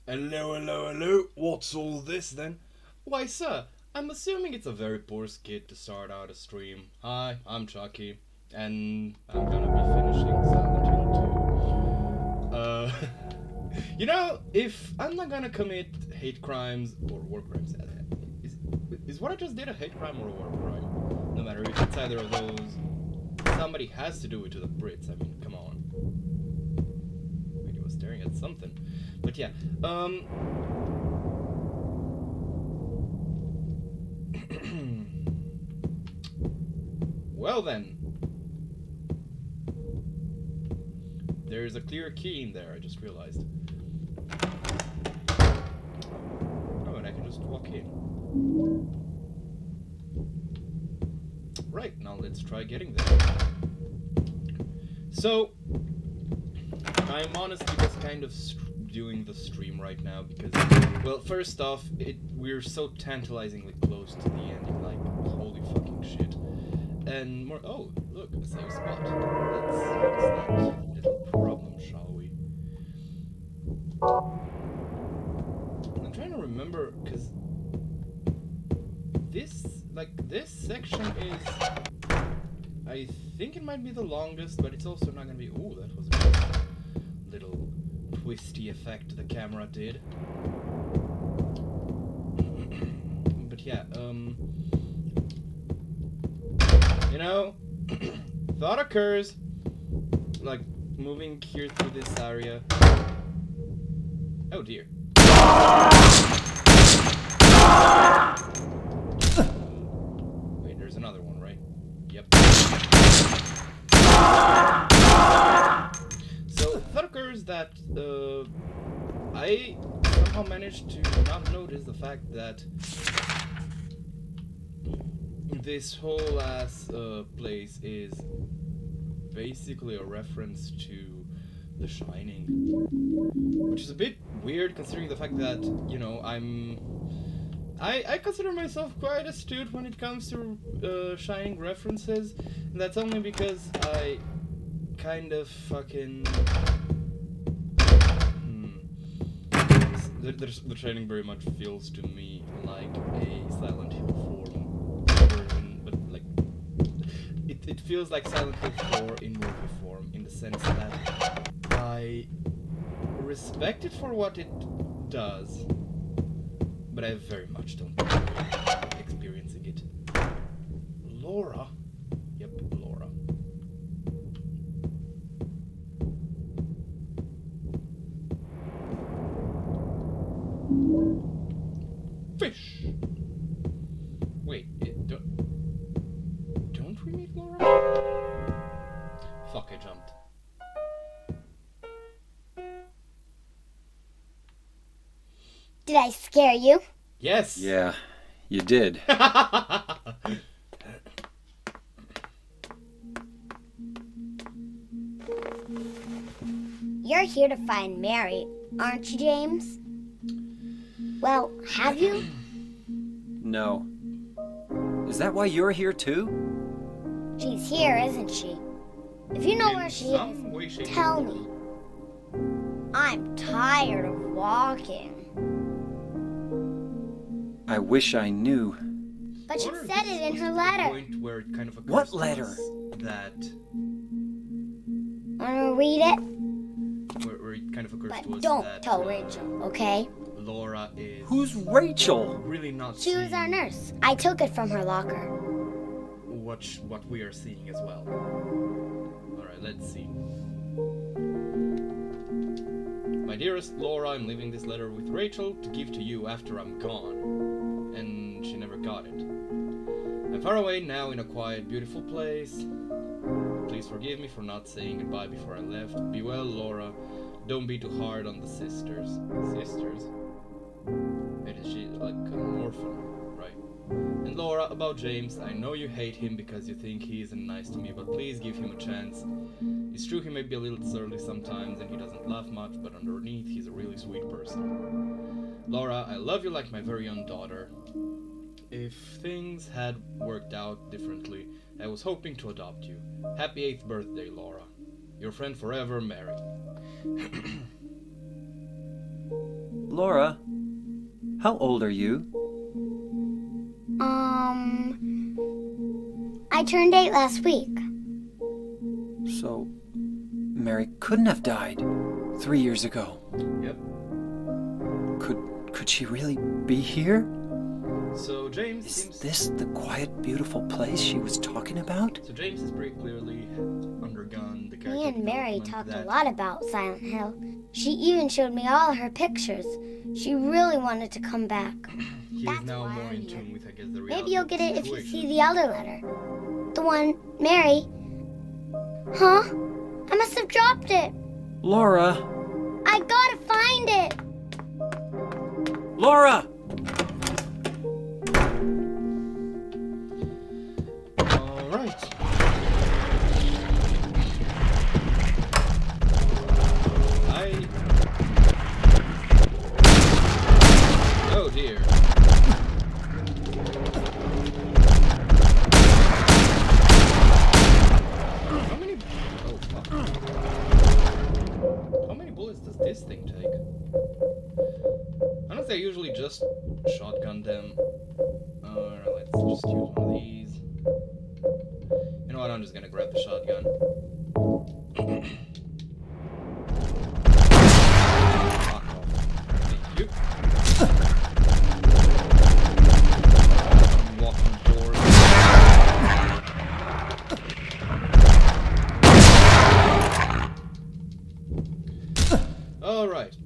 Hello, hello, hello. What's all this then? Why, sir, I'm assuming it's a very poor skit to start out a stream. Hi, I'm Chucky, and I'm gonna be finishing Silent Hill 2. You know, if I'm not gonna commit hate crimes or war crimes, is what I just did a hate crime or a war crime? No matter if it's either of those, somebody has to do it to the Brits. I mean, come on. Wait, he was staring at something. But yeah, well then. There's a clear key in there, I just realized. Oh, and I can just walk in. Right, now let's try getting there. So, I'm honestly just kind of doing the stream right now because, well, first off, we're so tantalizingly close to the ending, like, holy fucking shit. And more, oh, look, a safe spot. Let's fix that little problem, shall we? I'm trying to remember, because this section is, I think it might be the longest, but it's also not going to be, ooh, that was a little twisty effect the camera did. But yeah, you know, thought occurs, like, moving here through this area. Oh dear. Wait, there's another one, right? Yep. So, thought occurs that, I somehow managed to not notice the fact that this whole ass place is basically a reference to The Shining, which is a bit weird considering the fact that, you know, I consider myself quite astute when it comes to Shining references, and that's only because I kind of fucking The Shining very much feels to me like a Silent Hill 4 version, but like it feels like Silent Hill 4 in movie form, in the sense that I respect it for what it does, but I very much don't enjoy experiencing it. Laura? Yep, Laura. Fish! Wait, don't we meet Laura? Fuck, I jumped. Did I scare you? Yes! Yeah, you did. You're here to find Mary, aren't you, James? Well, have you? No. Is that why you're here too? She's here, isn't she? If you know where she is, tell me. I'm tired of walking. I wish I knew. But she said it in her letter. Point where it kind of occurs What to letter? us that Wanna read it? where it kind of occurs But to us don't that tell Rachel, okay? Laura is Who's Rachel? really not She was seeing our nurse. I took it from her locker. what we are seeing as well. Alright, let's see. My dearest Laura, I'm leaving this letter with Rachel to give to you after I'm gone. And she never got it. I'm far away now in a quiet, beautiful place. Please forgive me for not saying goodbye before I left. Be well, Laura. Don't be too hard on the sisters. Sisters? Wait, is she like an orphan, right? And Laura, about James, I know you hate him because you think he isn't nice to me, but please give him a chance. It's true he may be a little surly sometimes and he doesn't laugh much, but underneath he's a really sweet person. Laura, I love you like my very own daughter. If things had worked out differently, I was hoping to adopt you. Happy 8th birthday, Laura. Your friend forever, Mary. Laura, how old are you? I turned 8 last week. So, Mary couldn't have died 3 years ago. Yep. Could she really be here? So James Is this the quiet, beautiful place she was talking about? So James has pretty clearly undergone the character Me and Mary development talked a that lot about Silent Hill. She even showed me all her pictures. She really wanted to come back. he is That's now why more I'm in here. tune with, I guess, the reality Maybe you'll of the get it if you situation. see the other letter. The one, Mary. Huh? I must have dropped it. Laura! I gotta find it. Laura! All right. Oh dear. How many? Oh fuck. How many bullets does this thing take? Honestly, I usually just shotgun them. Let's just use one of these. You know what? I'm just gonna grab the shotgun. Fuck off. Thank you. I'm walking forward. All right.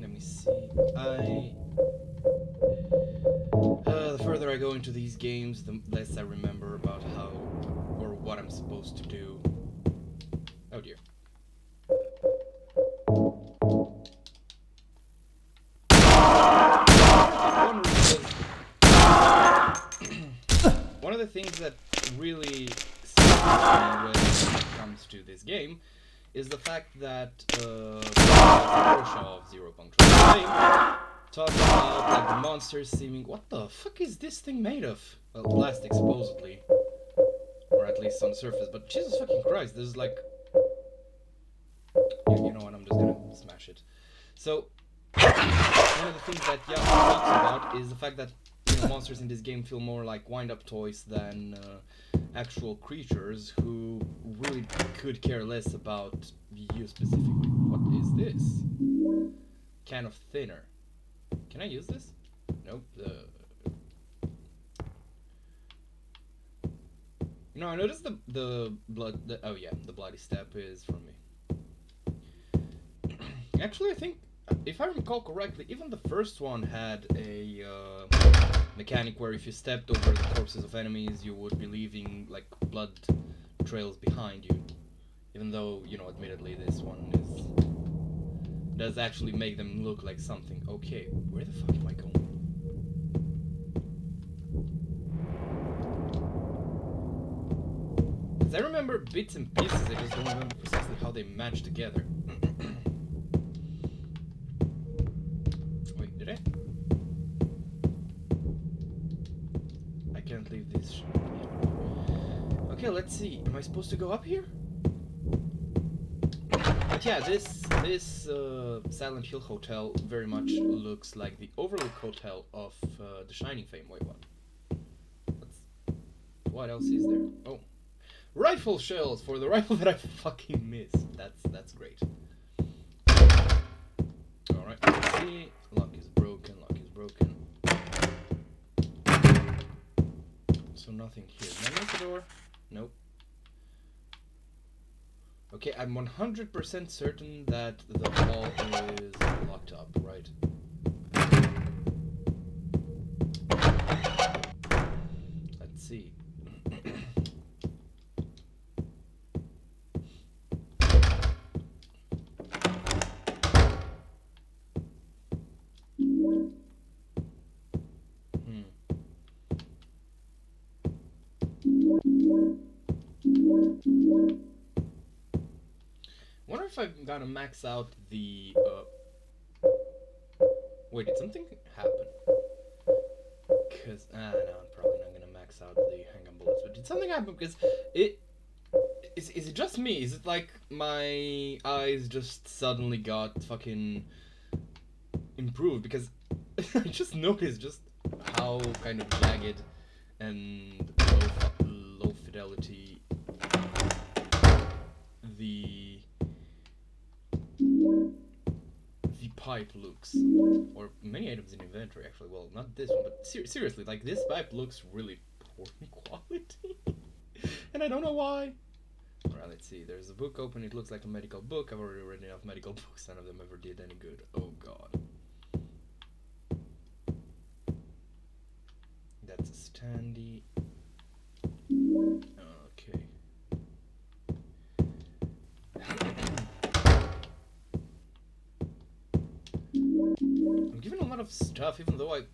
Let me see. The further I go into these games, the less I remember about how or what I'm supposed to do. Oh dear. One of the things that really sticks with me when it comes to this game is the fact that of Zero Punctual Flame talks about like the monsters seeming. What the fuck is this thing made of? Well, plastic supposedly, or at least on the surface. But Jesus fucking Christ, there's like, you know what? I'm just gonna smash it. So one of the things that Yao talks about is the fact that monsters in this game feel more like wind-up toys than actual creatures who really could care less about you specifically. What is this? Can of thinner. Can I use this? Nope. I noticed the blood. Oh yeah, the bloody step is from me. Actually, I think, if I recall correctly, even the first one had a mechanic where if you stepped over the corpses of enemies, you would be leaving like blood trails behind you. Even though, admittedly, this one does actually make them look like something. Okay, where the fuck am I going? Because I remember bits and pieces, I just don't remember precisely how they match together. Wait, did I? I can't leave this. Okay, let's see. Am I supposed to go up here? But yeah, this Silent Hill hotel very much looks like the Overlook Hotel of the Shining fame. Wait, what? What else is there? Oh, rifle shells for the rifle that I fucking missed. That's great. All right, let's see. Lock is broken. Lock is broken. So nothing here. Can I make the door? Nope. Okay, I'm 100% certain that the hall is locked up, right? Let's see. Wonder if I'm gonna max out the wait, did something happen? Cause no, I'm probably not gonna max out the handgun bullets, but did something happen? Because Is it just me? Is it like my eyes just suddenly got fucking improved? Because I just noticed just how kind of jagged and low fidelity the pipe looks, or many items in inventory actually. Well, not this one, but seriously, like this pipe looks really poor quality, and I don't know why. Alright, let's see. There's a book open. It looks like a medical book. I've already read enough medical books. None of them ever did any good. Oh god. That's a standee. Okay. I'm given a lot of stuff, even though I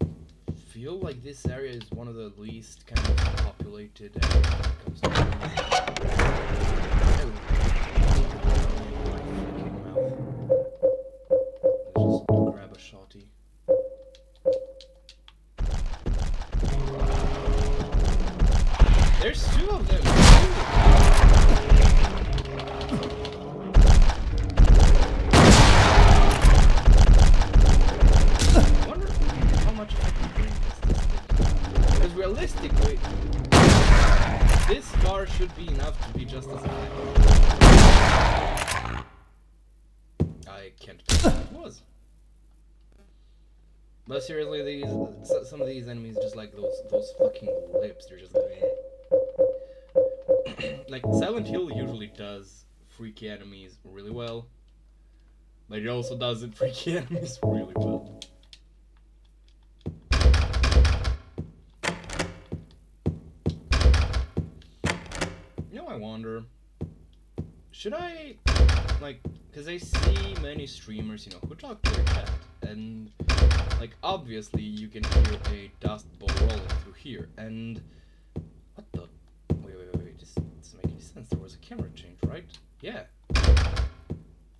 feel like this area is one of the least kind of populated areas when it comes to let's just grab a shotty. There's two of them! I wonder how much I can bring this. Because realistically, this car should be enough to be just as effective. I can't believe that it was. But seriously, these some of these enemies just like those fucking lips. They're just like Silent Hill usually does freaky enemies really well, but it also doesn't freaky enemies really well. You know, I wonder, should I, like, because I see many streamers, you know, who talk to their chat, and, like, obviously you can hear a dust bowl rolling through here, and, what the, wait, this doesn't make any sense. There was a camera change, right? Yeah.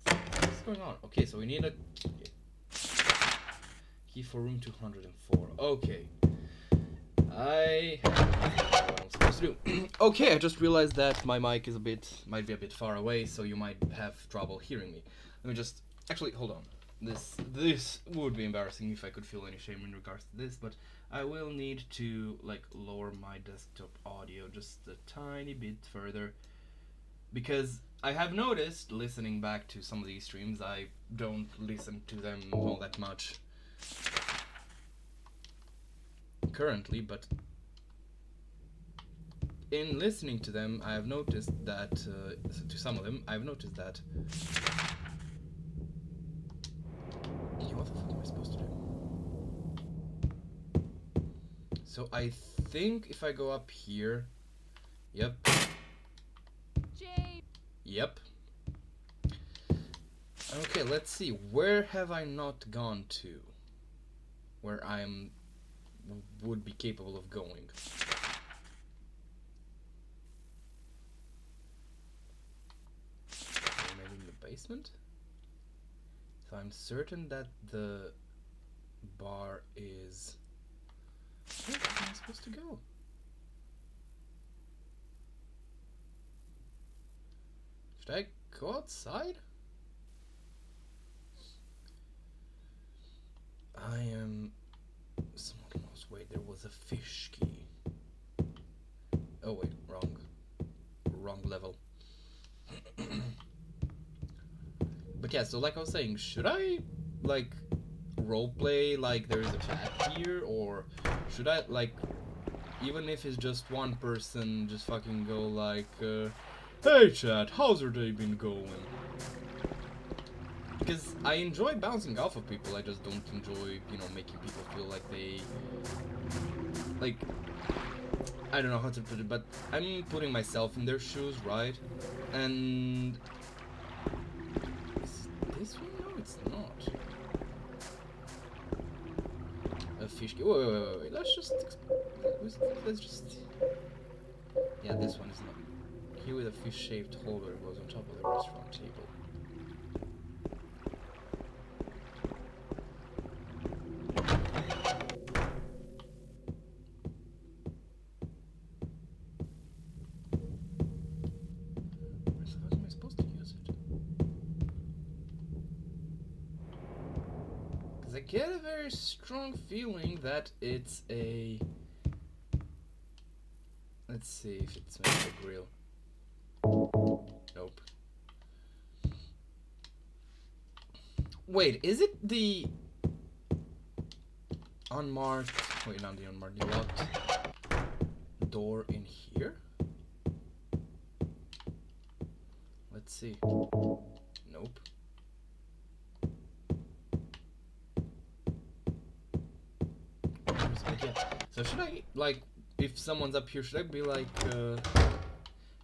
What's going on? Okay, so we need a key for room 204. Okay. I have what I'm supposed to do. Okay, I just realized that my mic is might be a bit far away, so you might have trouble hearing me. Let me just, actually, hold on. This would be embarrassing if I could feel any shame in regards to this, but I will need to, like, lower my desktop audio just a tiny bit further, because I have noticed, listening back to some of these streams, I don't listen to them all that much currently, but in listening to them, I have noticed that, to some of them, I've noticed that, what the fuck am I supposed to do? So I think if I go up here, yep. Yep. Okay, let's see, where have I not gone to? Where would be capable of going. Maybe in the basement? So I'm certain that the bar is... Where am I supposed to go? Should I go outside? I am somewhat lost. Wait, there was a fish key. Oh wait, wrong level. But yeah, so like I was saying, should I like roleplay like there is a chat here, or should I, like, even if it's just one person, just fucking go like, hey chat, how's your day been going? Because I enjoy bouncing off of people, I just don't enjoy, you know, making people feel like they, like, I don't know how to put it, but I'm putting myself in their shoes, right? And is this one? No, it's not. A fish. Wait. Let's just. Yeah, this one is not. Here with a fish-shaped holder goes on top of the restaurant table. Because I get a very strong feeling that it's a... Let's see if it's made of grill. Nope. Wait, is it the unmarked... Wait, not the unmarked, the locked door in here? Let's see. Nope. So should I, like, if someone's up here, should I be like,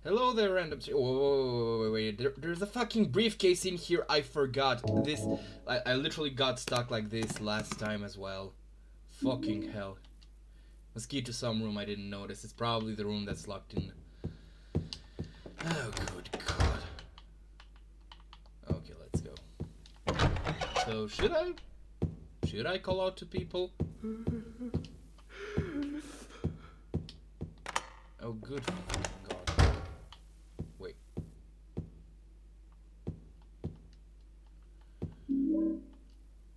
hello there, random... Whoa, wait, there's a fucking briefcase in here, I forgot. This, I literally got stuck like this last time as well. Fucking hell. Was key to some room I didn't notice. It's probably the room that's locked in. Oh, good God. Okay, let's go. So, should I call out to people? Oh, good God. Wait.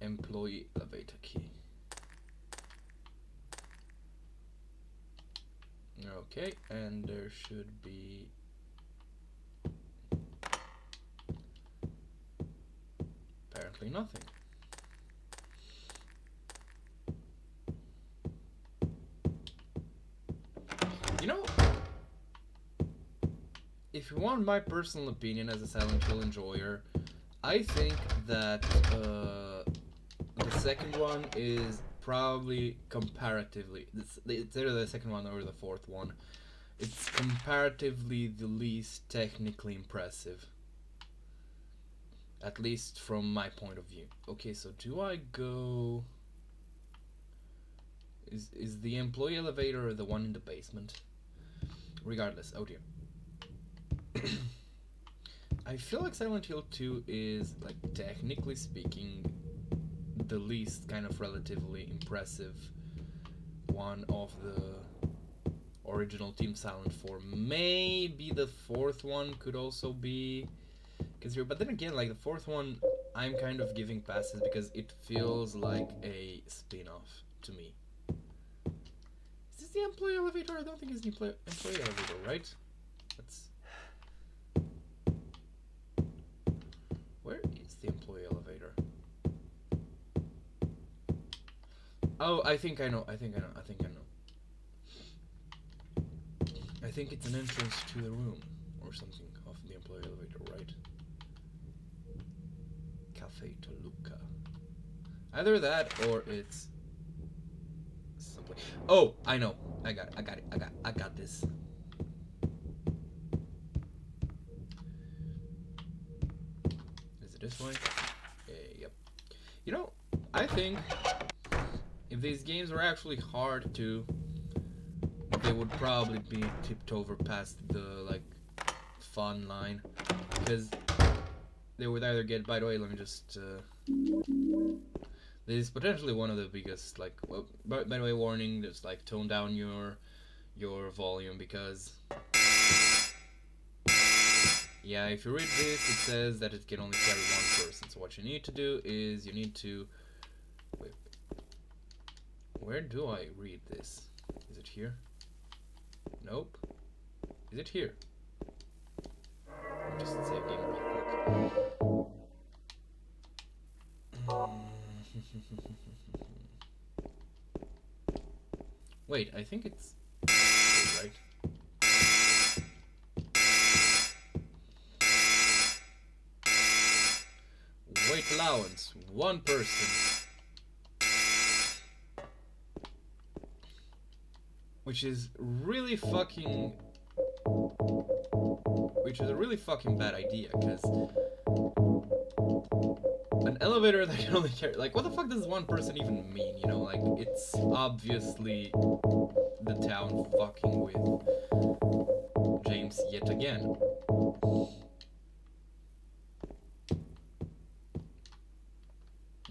Employee elevator key. Okay, and there should be... apparently nothing. You know, if you want my personal opinion as a Silent Hill enjoyer, I think that the second one is probably comparatively, it's either the second one or the fourth one, it's comparatively the least technically impressive. At least from my point of view. Okay, so do I go... Is the employee elevator the one in the basement? Regardless, oh dear. I feel like Silent Hill 2 is, like, technically speaking, the least kind of relatively impressive one of the original Team Silent 4. Maybe the fourth one could also be considered, but then again, like, the fourth one, I'm kind of giving passes because it feels like a spin-off to me. Is this the employee elevator? I don't think it's the employee elevator, right? Let's... Where is the employee elevator? Oh, I think I know. I think it's an entrance to the room or something of the employee elevator, right? Cafe Toluca. Either that or it's something. Oh, I know. I got this. Is it this way? Yep. You know, I think if these games were actually hard to, they would probably be tipped over past the, like, fun line, because they would either get... By the way, let me just this is potentially one of the biggest, like, well, by the way, warning, just, like, tone down your volume, because yeah, if you read this, it says that it can only carry one person. So what you need to do is you need to... Wait, where do I read this? Is it here? Nope. Is it here? Just save game real quick. Wait, I think it's right. Weight allowance, 1 person. Which is really fucking... Which is a really fucking bad idea, because an elevator that can only carry... Like, what the fuck does 1 person even mean, you know? Like, it's obviously the town fucking with James yet again.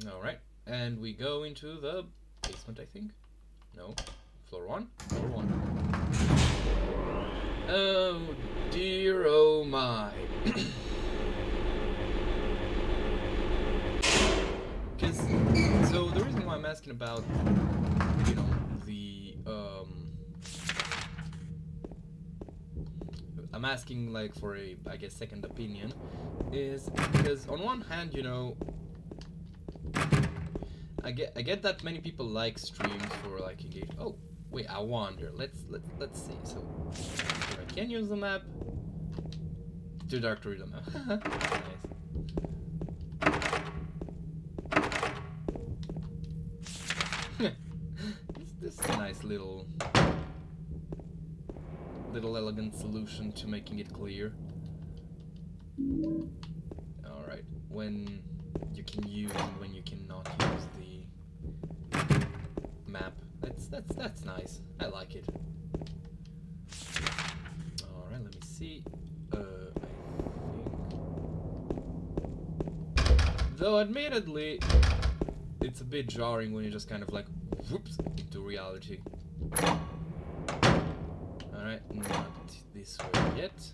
Alright, and we go into the basement, I think? No. Floor 1? Floor 1. Oh dear, oh my. So asking about, you know, the I'm asking like for a, I guess, second opinion, is because on one hand, you know, I get that many people like streams for like engage. Oh wait, I wonder. Let's see. So if I can use the map. Too dark to read the map. Nice. This is a nice little elegant solution to making it clear. Alright, when you can use and when you cannot use the map. That's nice. I like it. Alright, let me see. I think, though admittedly it's a bit jarring when you just kind of like whoops into reality. Alright, not this way yet.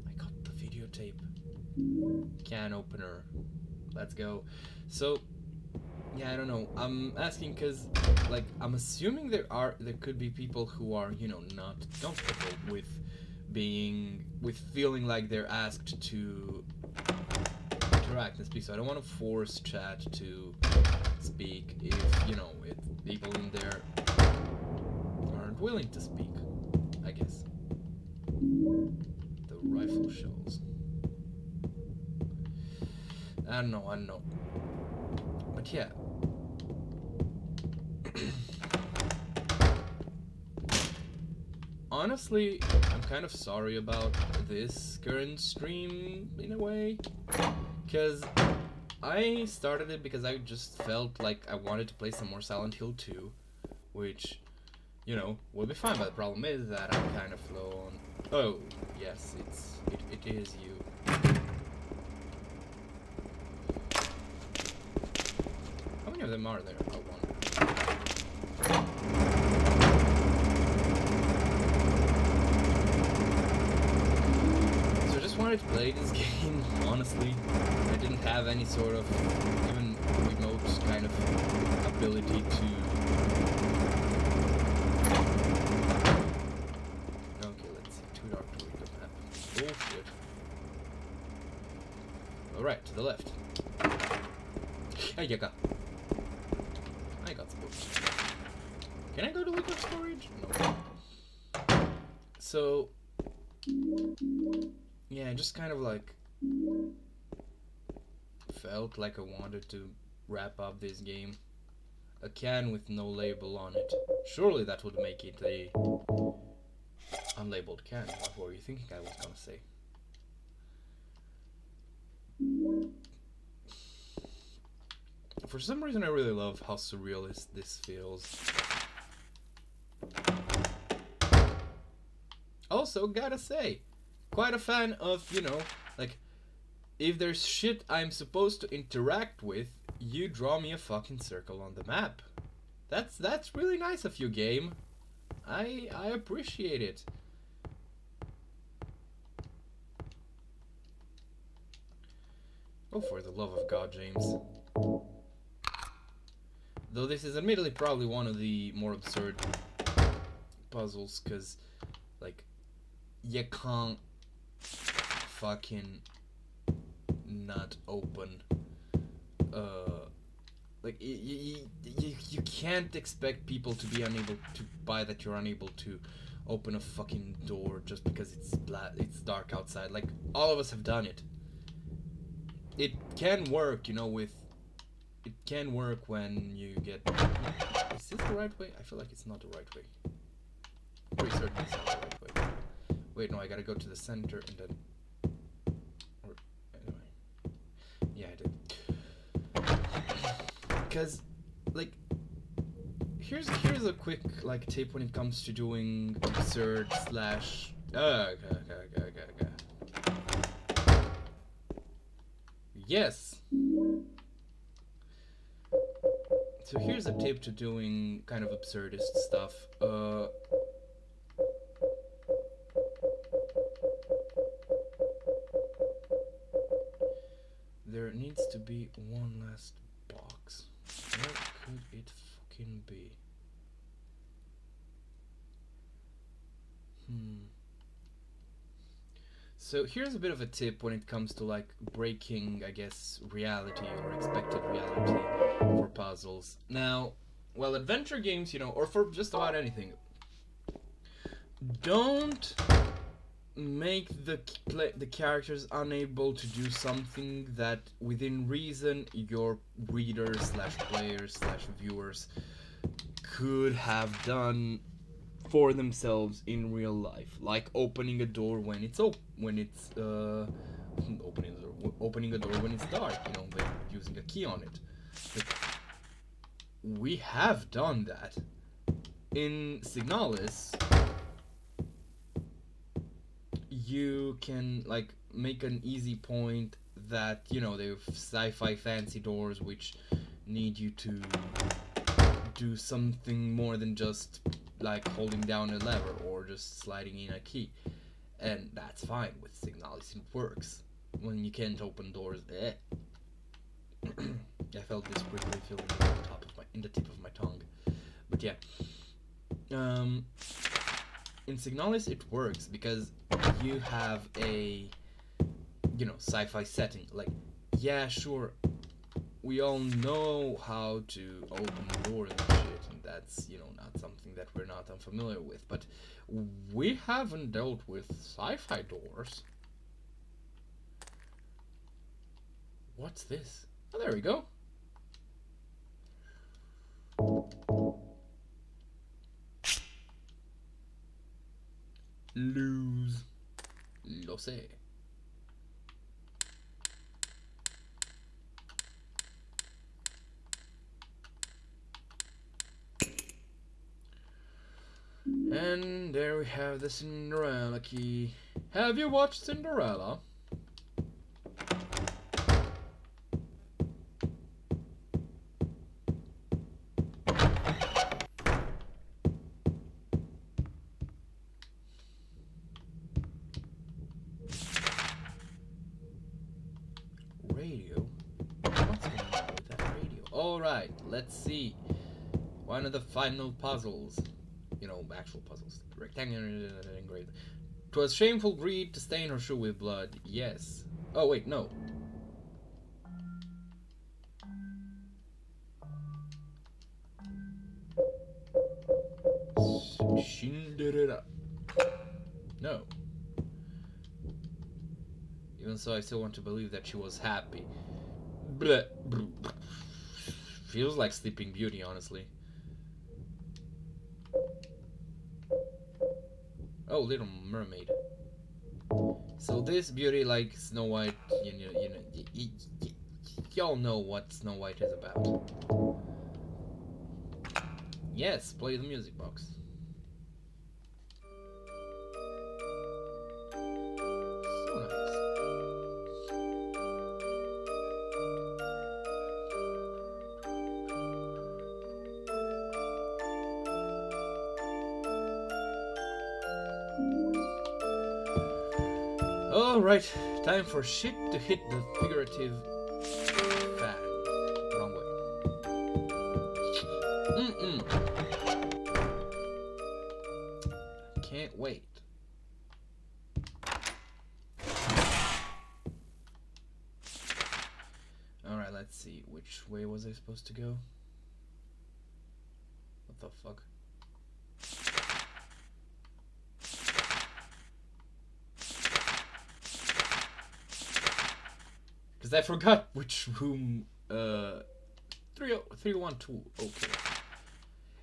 I got the videotape. Can opener. Let's go. So, yeah, I don't know. I'm asking because, like, I'm assuming there could be people who are, you know, not comfortable with feeling like they're asked to interact and speak. So I don't want to force chat to speak if, you know, if people in there aren't willing to speak, I guess. The rifle shells. I don't know. But yeah. Honestly, I'm kind of sorry about this current stream in a way, because I started it because I just felt like I wanted to play some more Silent Hill 2, which, you know, will be fine, but the problem is that I'm kind of low on... Oh, yes, it is you. How many of them are there? Oh, one. To play this game, honestly. I didn't have any sort of even remote kind of ability to... Okay, let's see. Too dark to read the map. Bullshit. Alright, to the left. Hey, I got spooked. Can I go to liquor storage? No. So... yeah, I just kind of like felt like I wanted to wrap up this game. A can with no label on it. Surely that would make it a unlabeled can. What were you thinking I was gonna say? For some reason I really love how surrealist this feels. Also, gotta say, quite a fan of, you know, like, if there's shit I'm supposed to interact with, you draw me a fucking circle on the map. That's really nice of you, game. I appreciate it. Oh, for the love of God, James. Though this is admittedly probably one of the more absurd puzzles, because, like, you can't fucking not open like you can't expect people to be unable to buy that you're unable to open a fucking door just because it's dark outside. Like, all of us have done it. It can work, you know, it can work when you get... Is this the right way? I feel like it's not the right way. I'm pretty certain it's not the right way. Wait, no, I gotta go to the center and then... Or, anyway. Yeah, I did. Because, like, here's a quick, like, tip when it comes to doing absurd slash... Yes! So here's a tip to doing kind of absurdist stuff. be one last box. Where could it fucking be? So here's a bit of a tip when it comes to like breaking, I guess, reality or expected reality for puzzles. Now, well, adventure games, you know, or for just about anything, don't make the characters unable to do something that within reason your readers slash players slash viewers could have done for themselves in real life, like opening a door when it's opening a door when it's dark, you know, by using a key on it. But we have done that in Signalis. You can like make an easy point that, you know, they have sci-fi fancy doors which need you to do something more than just like holding down a lever or just sliding in a key, and that's fine with Signalis. It works when you can't open doors. I felt this prickly feeling in the tip of my tongue, but yeah. In Signalis it works because you have a, you know, sci-fi setting. Like, yeah, sure, we all know how to open doors and shit, and that's, you know, not something that we're not unfamiliar with, but we haven't dealt with sci-fi doors. What's this? Oh, there we go. Lose. Lo sé. And there we have the Cinderella key. Have you watched Cinderella? Radio? What's going on with that radio? Alright, let's see. One of the final puzzles. You know, actual puzzles. Rectangular engraved. 'Twas shameful greed to stain her shoe with blood. Yes. Oh, wait, no. Cinderella. No. Even so, I still want to believe that she was happy. Bleh. Feels like Sleeping Beauty, honestly. Oh, Little Mermaid. So this beauty, like Snow White, y'all know what Snow White is about. Yes, play the music box. So nice. Alright, time for shit to hit the figurative fan. Wrong way. Can't wait. Alright, let's see. Which way was I supposed to go? What the fuck? Because I forgot which room, 312, okay.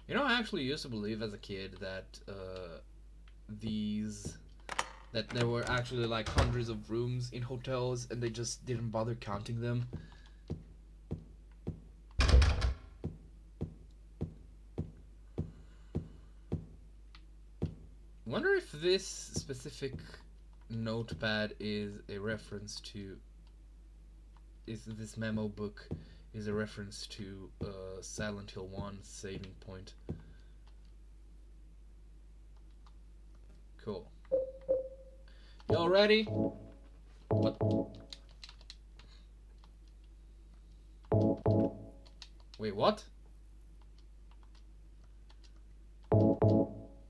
You know, I actually used to believe as a kid that, that there were actually like hundreds of rooms in hotels and they just didn't bother counting them. Wonder if this specific notepad is a reference to, this memo book is a reference to Silent Hill 1 saving point. Cool. Y'all ready? What? what?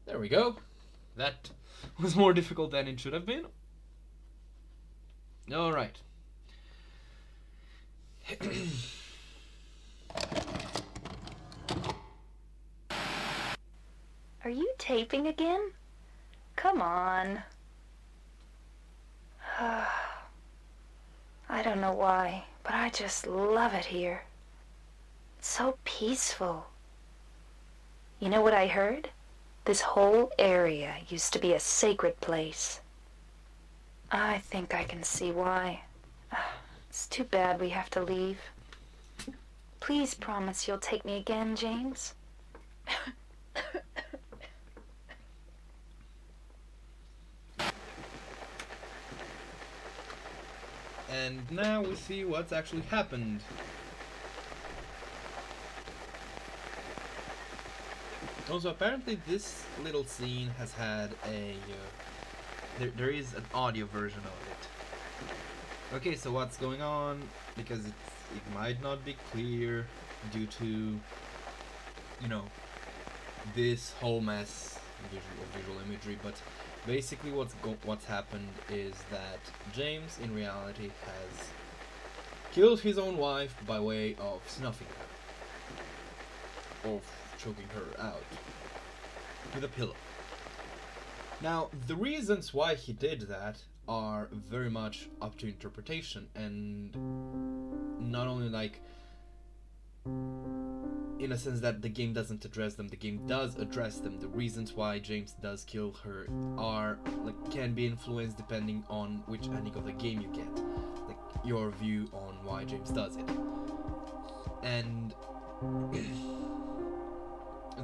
There we go. That was more difficult than it should have been. Alright. Are you taping again? Come on. I don't know why, but I just love it here. It's so peaceful. You know what I heard? This whole area used to be a sacred place. I think I can see why. It's too bad we have to leave. Please promise you'll take me again, James. And now we see what's actually happened. Also, apparently this little scene has had a... there is an audio version of it. Okay, so what's going on? Because it might not be clear due to, you know, this whole mess of visual imagery, but basically what's happened is that James, in reality, has killed his own wife by way of snuffing her. Or choking her out with a pillow. Now, the reasons why he did that are very much up to interpretation, and not only like in a sense that the game doesn't address them, the game does address them. The reasons why James does kill her are like can be influenced depending on which ending of the game you get, like your view on why James does it. And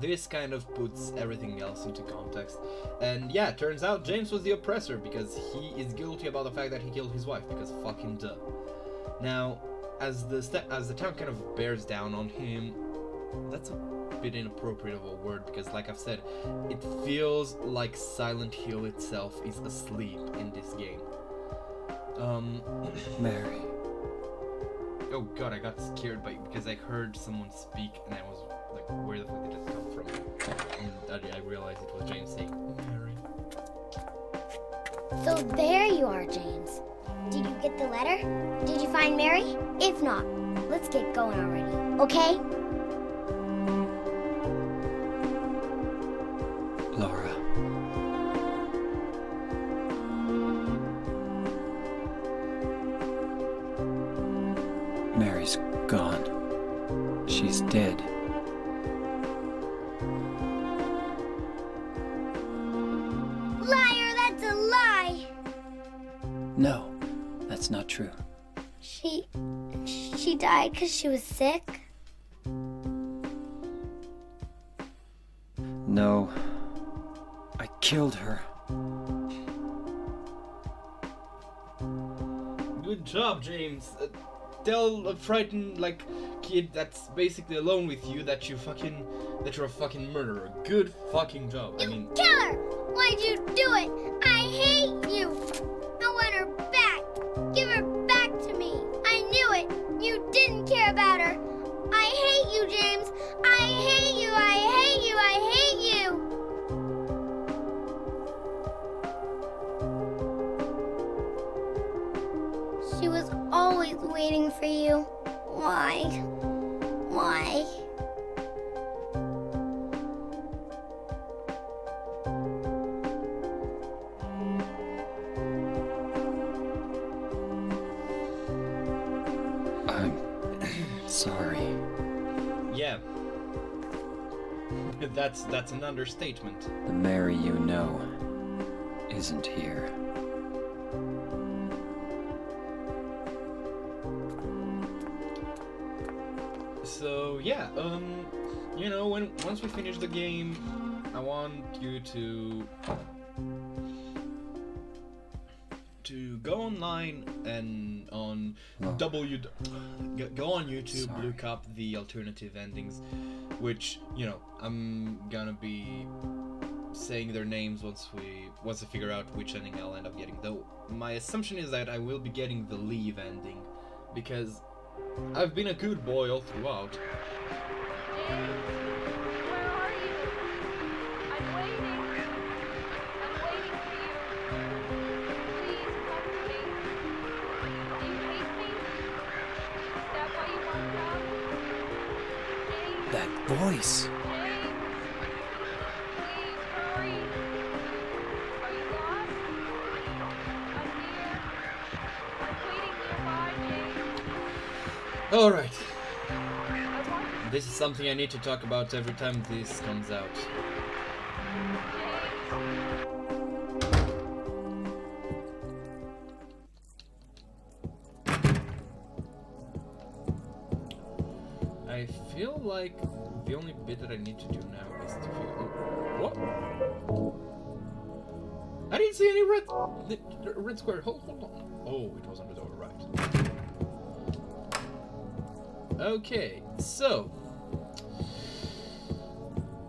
this kind of puts everything else into context. And yeah, turns out James was the oppressor because he is guilty about the fact that he killed his wife, because fucking duh. Now, as the town kind of bears down on him, that's a bit inappropriate of a word, because like I've said, it feels like Silent Hill itself is asleep in this game. Mary. Oh god, I got scared because I heard someone speak and I was like, where the fuck did it come from? And I realized it was James saying, Mary. So there you are, James. Did you get the letter? Did you find Mary? If not, let's get going already, okay? Laura. Mary's gone. She's dead. Liar, that's a lie! No, that's not true. She died because she was sick? No, I killed her. Good job, James. Tell a frightened kid that's basically alone with you that you're a fucking murderer. Good fucking job. I mean, Kill her! Why'd you do it? I hate you! I want her back! Give her back to me! I knew it! You didn't care about her! I hate you, James! I hate you! I hate you! I hate you! She was always waiting for you. Why? Why? I'm sorry. yeah. That's an understatement. The Mary you know isn't here. So yeah, you know, once we finish the game, I want you to go online and on go on YouTube, Sorry. look up the alternative endings, which, you know, I'm gonna be saying their names once I figure out which ending I'll end up getting. Though my assumption is that I will be getting the leave ending, because I've been a good boy all throughout. Where are you? I'm waiting. I'm waiting for you. Please come to me. Do you hate me? Is that why you won't come? James, That voice. James, please hurry. Are you lost? I'm here. I'm waiting nearby, James. Alright. I want you, This is something I need to talk about every time this comes out. James. I feel like the only bit that I need to do now is to feel. Oh, what? I didn't see any red square. Hold on. Oh, it was on the door, right. Okay, so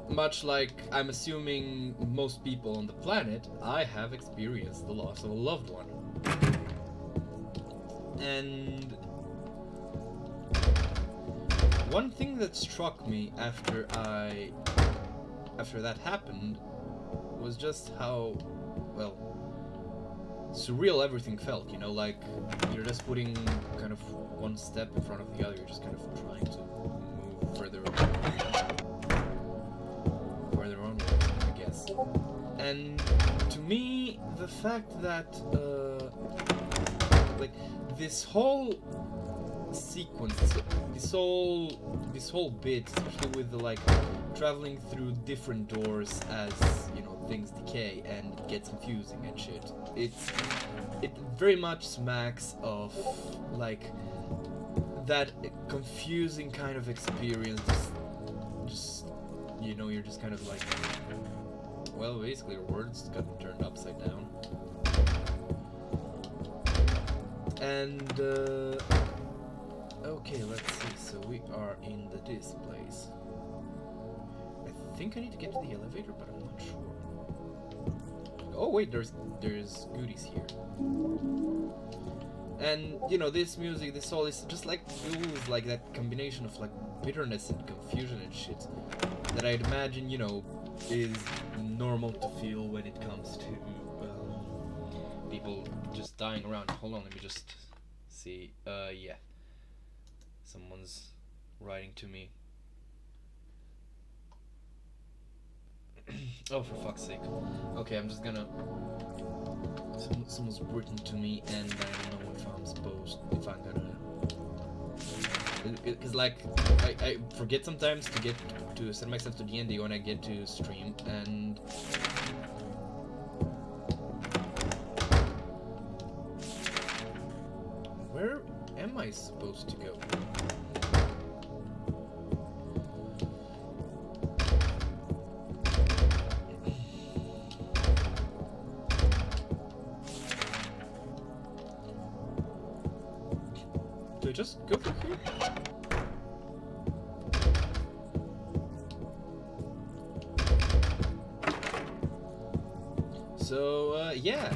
much like I'm assuming most people on the planet, I have experienced the loss of a loved one. And one thing that struck me after that happened was just how, well, surreal everything felt, you know, like you're just putting kind of one step in front of the other, you're just kind of trying to move further onward, I guess. And to me, the fact that like this whole sequence, this whole bit, especially with the like traveling through different doors as, you know, things decay and it gets confusing and shit. It very much smacks of like that confusing kind of experience. Just you know, you're just kind of like, well, basically your words got turned upside down. And okay, let's see. So we are in this place. I think I need to get to the elevator, but I'm not sure. Oh wait, there's goodies here. And you know, this music, this all is just like feels like that combination of like bitterness and confusion and shit that I'd imagine, you know, is normal to feel when it comes to people just dying around. Hold on, let me just see. Yeah. Someone's writing to me. Oh, for fuck's sake. Okay, I'm just gonna... Someone's written to me and I don't know if I'm gonna... Because like, I forget sometimes to send myself to the end when I get to stream, and... Where am I supposed to go? Do I just go through here? So, yeah.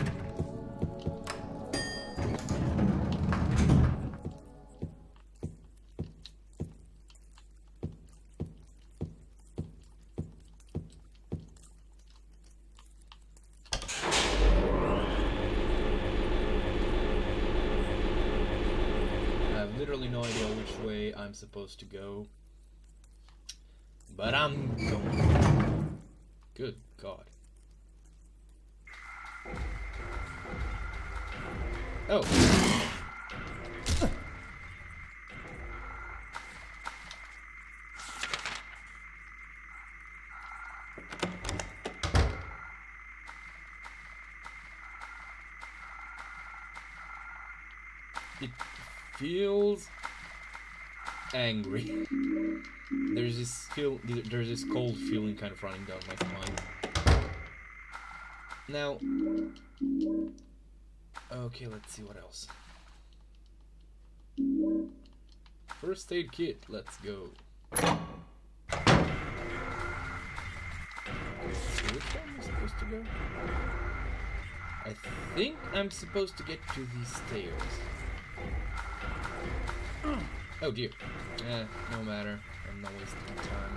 Literally no idea which way I'm supposed to go, but I'm going. Good God. Oh. It feels angry. There's this cold feeling kind of running down my spine. Now, okay, let's see what else. First aid kit, let's go. Okay, so which way am I supposed to go? I think I'm supposed to get to these stairs. Oh dear. No matter. I'm I'm not wasting my time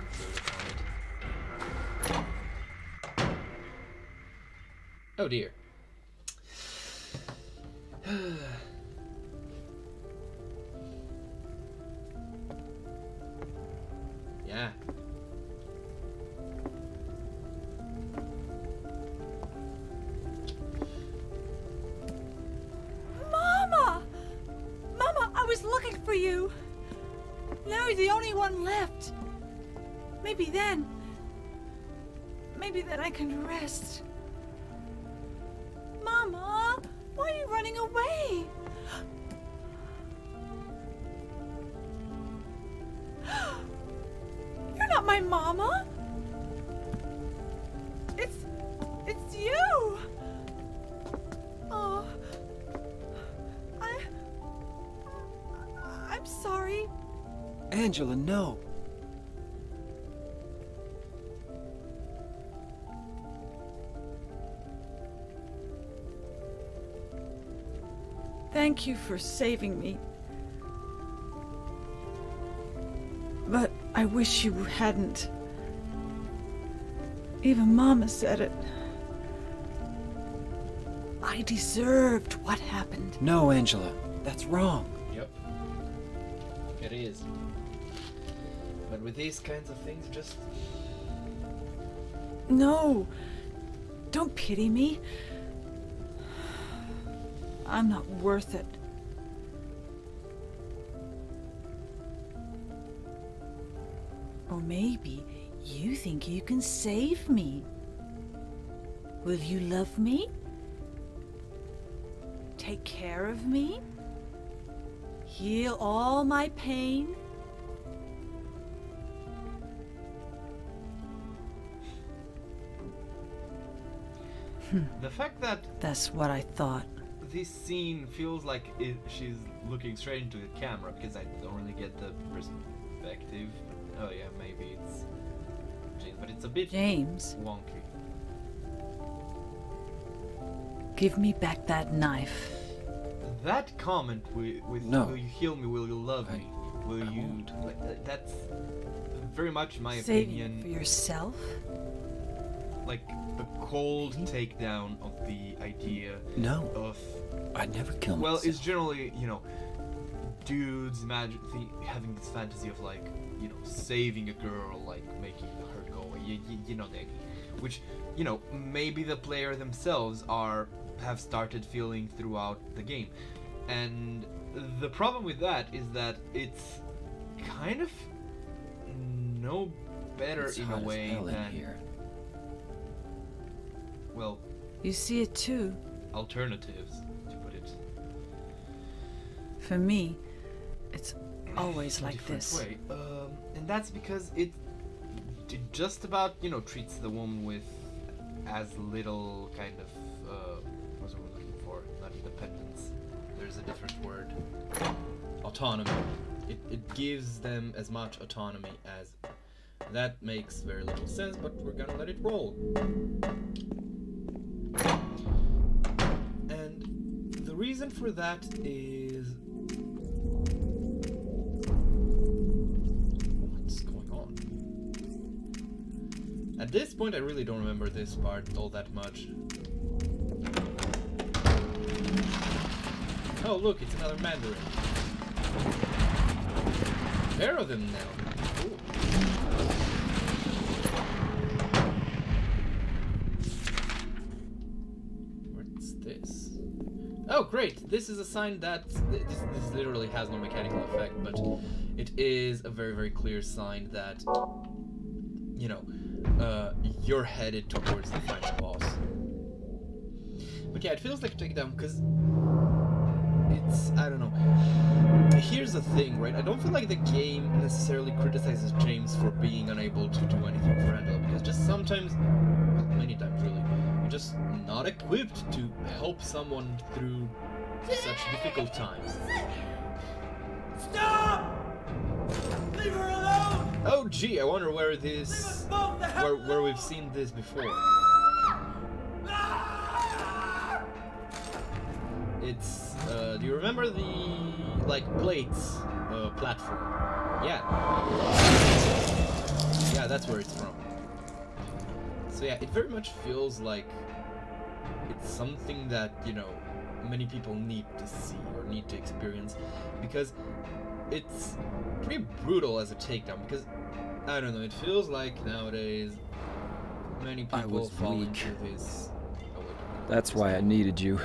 on it. Oh dear. Yeah. Mama! Mama, I was looking for you. Now you're the only one left. Maybe then I can rest. Mama, why are you running away? You're not my mama. It's you. Oh, I'm sorry. Angela, no. Thank you for saving me. But I wish you hadn't. Even Mama said it. I deserved what happened. No, Angela. That's wrong. Yep. It is. But with these kinds of things, just... No. Don't pity me. I'm not worth it. Or maybe you think you can save me. Will you love me? Take care of me? Heal all my pain? The fact that That's what I thought. this scene feels like she's looking straight into the camera, because I don't really get the perspective. Oh yeah, maybe it's James, but it's a bit James, wonky. give me back that knife. That comment with No. will you heal me, will you love me, will I you... won't. Like, that's very much my Saving opinion. it for yourself? Like a cold takedown of the idea No. of... I'd never kill Well, myself. it's generally, you know, dudes having this fantasy of, like, you know, saving a girl, like making her go away. You know, which, you know, maybe the player themselves have started feeling throughout the game. And the problem with that is that it's kind of no better It's in hot a as way hell in than, here. well, You see it too. alternatives, to put it For me, it's always a like different this. way. And that's because it just about, you know, treats the woman with as little kind of what's the word we're looking for? Not independence. There's a different word. Autonomy. It gives them as much autonomy as... That makes very little sense, but we're gonna let it roll. And the reason for that is... What's going on? At this point, I really don't remember this part all that much. Oh, look, it's another Mandarin. Pair of them now. Cool. What's this? Oh, great! This is a sign that... This literally has no mechanical effect, but it is a very, very clear sign that, you know, you're headed towards the final boss. But yeah, it feels like a takedown, because it's... I don't know. Here's the thing, right? I don't feel like the game necessarily criticizes James for being unable to do anything for Angela, because just sometimes, well, many times really, you're just not equipped to help someone through such difficult times. Stop! Leave her alone! Oh gee, I wonder where this... where we've seen this before. It's, do you remember the, like, plates platform? Yeah. Yeah, that's where it's from. So yeah, it very much feels like it's something that, you know, many people need to see or need to experience, because it's pretty brutal as a takedown, because, I don't know, it feels like nowadays many I people was fall weak. into this... Oh, wait. That's why I needed you.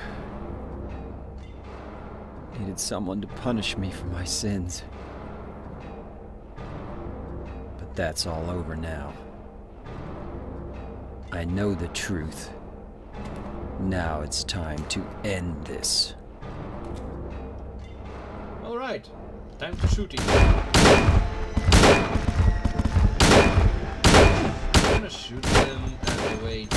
Needed someone to punish me for my sins. But that's all over now. I know the truth. Now it's time to end this. Alright, time to shoot it. I'm gonna shoot them as a way to...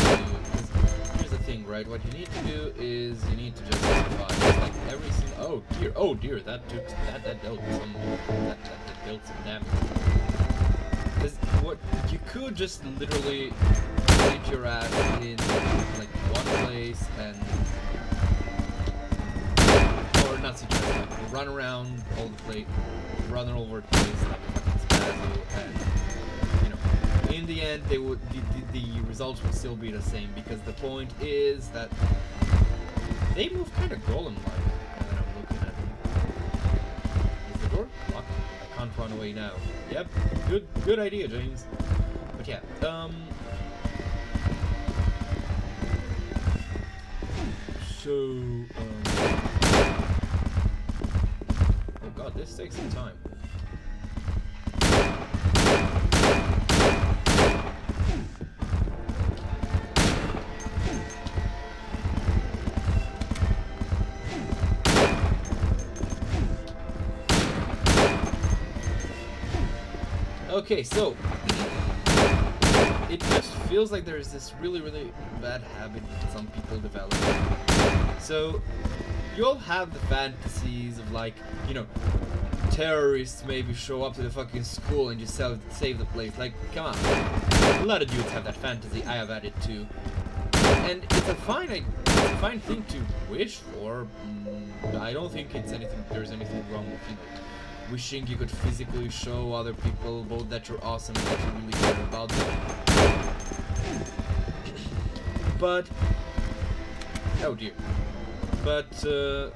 Here's the thing, right? What you need to do is you need to just survive. Like every single... Oh dear, that took... That dealt some... That dealt some damage. Because what... You could just literally sit your ass in like one place and... Or not sit your ass, like run around all the place, run all over the place like a fucking spazzo, and you know, in the end they would the results would still be the same, because the point is that they move kind of golem-like. And then I'm looking at them. Is the door locked? I can't run away now. Yep, good idea, James. But yeah, oh god, this takes some time. Okay, so it just feels like there's this really bad habit that some people develop. So you all have the fantasies of, like, you know, terrorists maybe show up to the fucking school and just save the place. Like, come on. A lot of dudes have that fantasy. I have had it too. And it's a fine thing to wish for. I don't think there's anything wrong with, you know, wishing you could physically show other people both that you're awesome and that you really care about them. But, oh dear. But the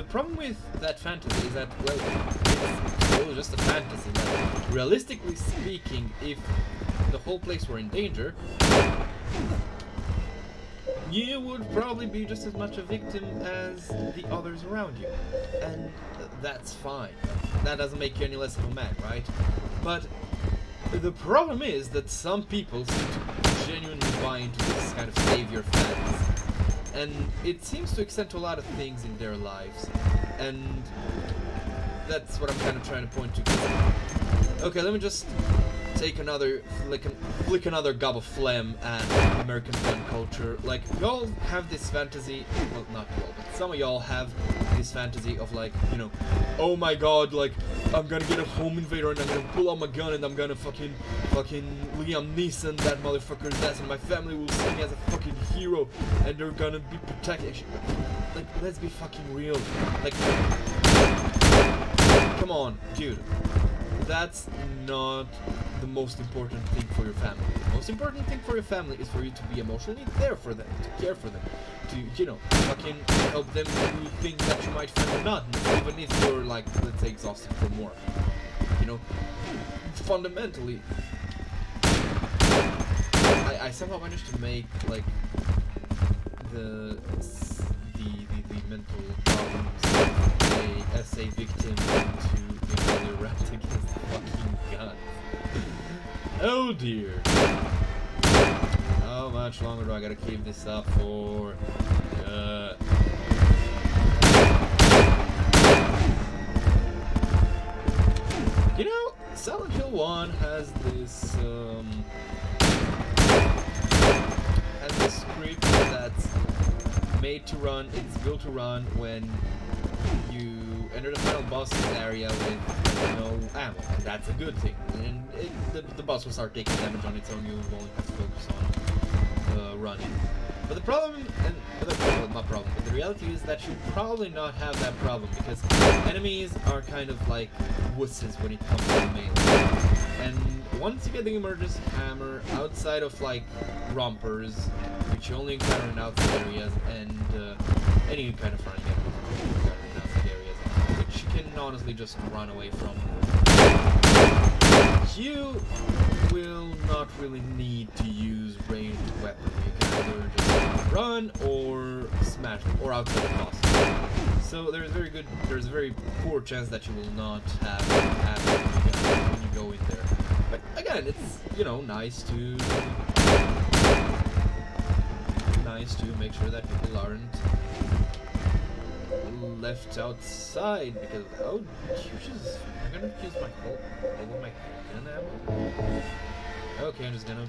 problem with that fantasy is that, well, it's still just a fantasy. Like, realistically speaking, if the whole place were in danger, you would probably be just as much a victim as the others around you. And that's fine. That doesn't make you any less of a man, right? But the problem is that some people seem to genuinely buy into this kind of savior fantasy. And it seems to extend to a lot of things in their lives. And that's what I'm kind of trying to point to. Okay, let me just take another flick another gob of phlegm at American gun culture. Like, y'all have this fantasy, well, not y'all, but some of y'all have this fantasy of, like, you know, oh my god, like, I'm gonna get a home invader and I'm gonna pull out my gun and I'm gonna fucking Liam Neeson that motherfucker's ass, and my family will see me as a fucking hero and they're gonna be protected. Like, let's be fucking real. Like, come on, dude. That's not the most important thing for your family. The most important thing for your family is for you to be emotionally there for them, to care for them, to, you know, fucking help them do things that you might find monotonous, even if you're, like, let's say, exhausted from work. You know, fundamentally, I somehow managed to make, like, the mental problems as a victim into the rat against the fucking gun. Oh dear. How much longer do I gotta keep this up for? You know, Silent Hill 1 has this script that's made to run, it's built to run when you enter the final boss area with no ammo. That's a good thing. And the boss will start taking damage on its own, you only have to focus on running. But the problem, well, not problem, but the reality is that you probably not have that problem because enemies are kind of like wusses when it comes to melee. And once you get the emergency hammer outside of like rompers, which you only encounter in outside areas, and any kind of running enemies you encounter in outside areas, which you can honestly just run away from, you will not really need to use ranged weapons. You can either just run or smash them, or outside the boss. So there's a very poor chance that you will not have ammo when you go in there. But again, it's, you know, nice to make sure that people aren't left outside, because I'm gonna use my whole my gun ammo. Okay, I'm just gonna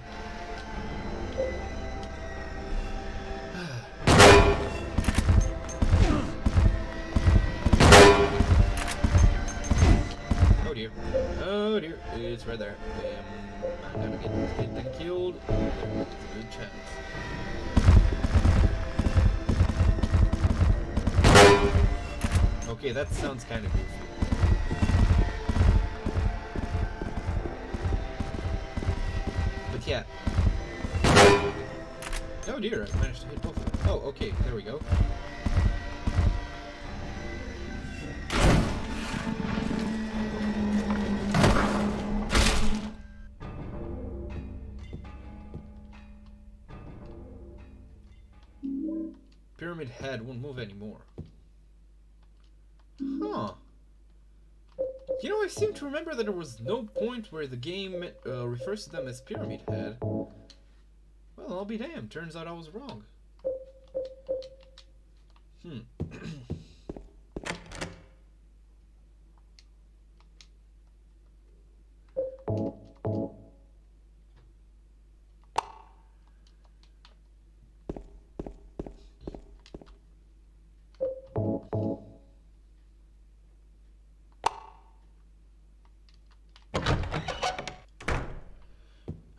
oh dear, it's right there. I'm gonna get hit and killed. There's a good chance. Okay, that sounds kind of goofy. But yeah. Oh dear, I managed to hit both of them. Oh, okay, there we go. Pyramid Head won't move anymore. Huh. You know, I seem to remember that there was no point where the game refers to them as Pyramid Head. Well, I'll be damned. Turns out I was wrong.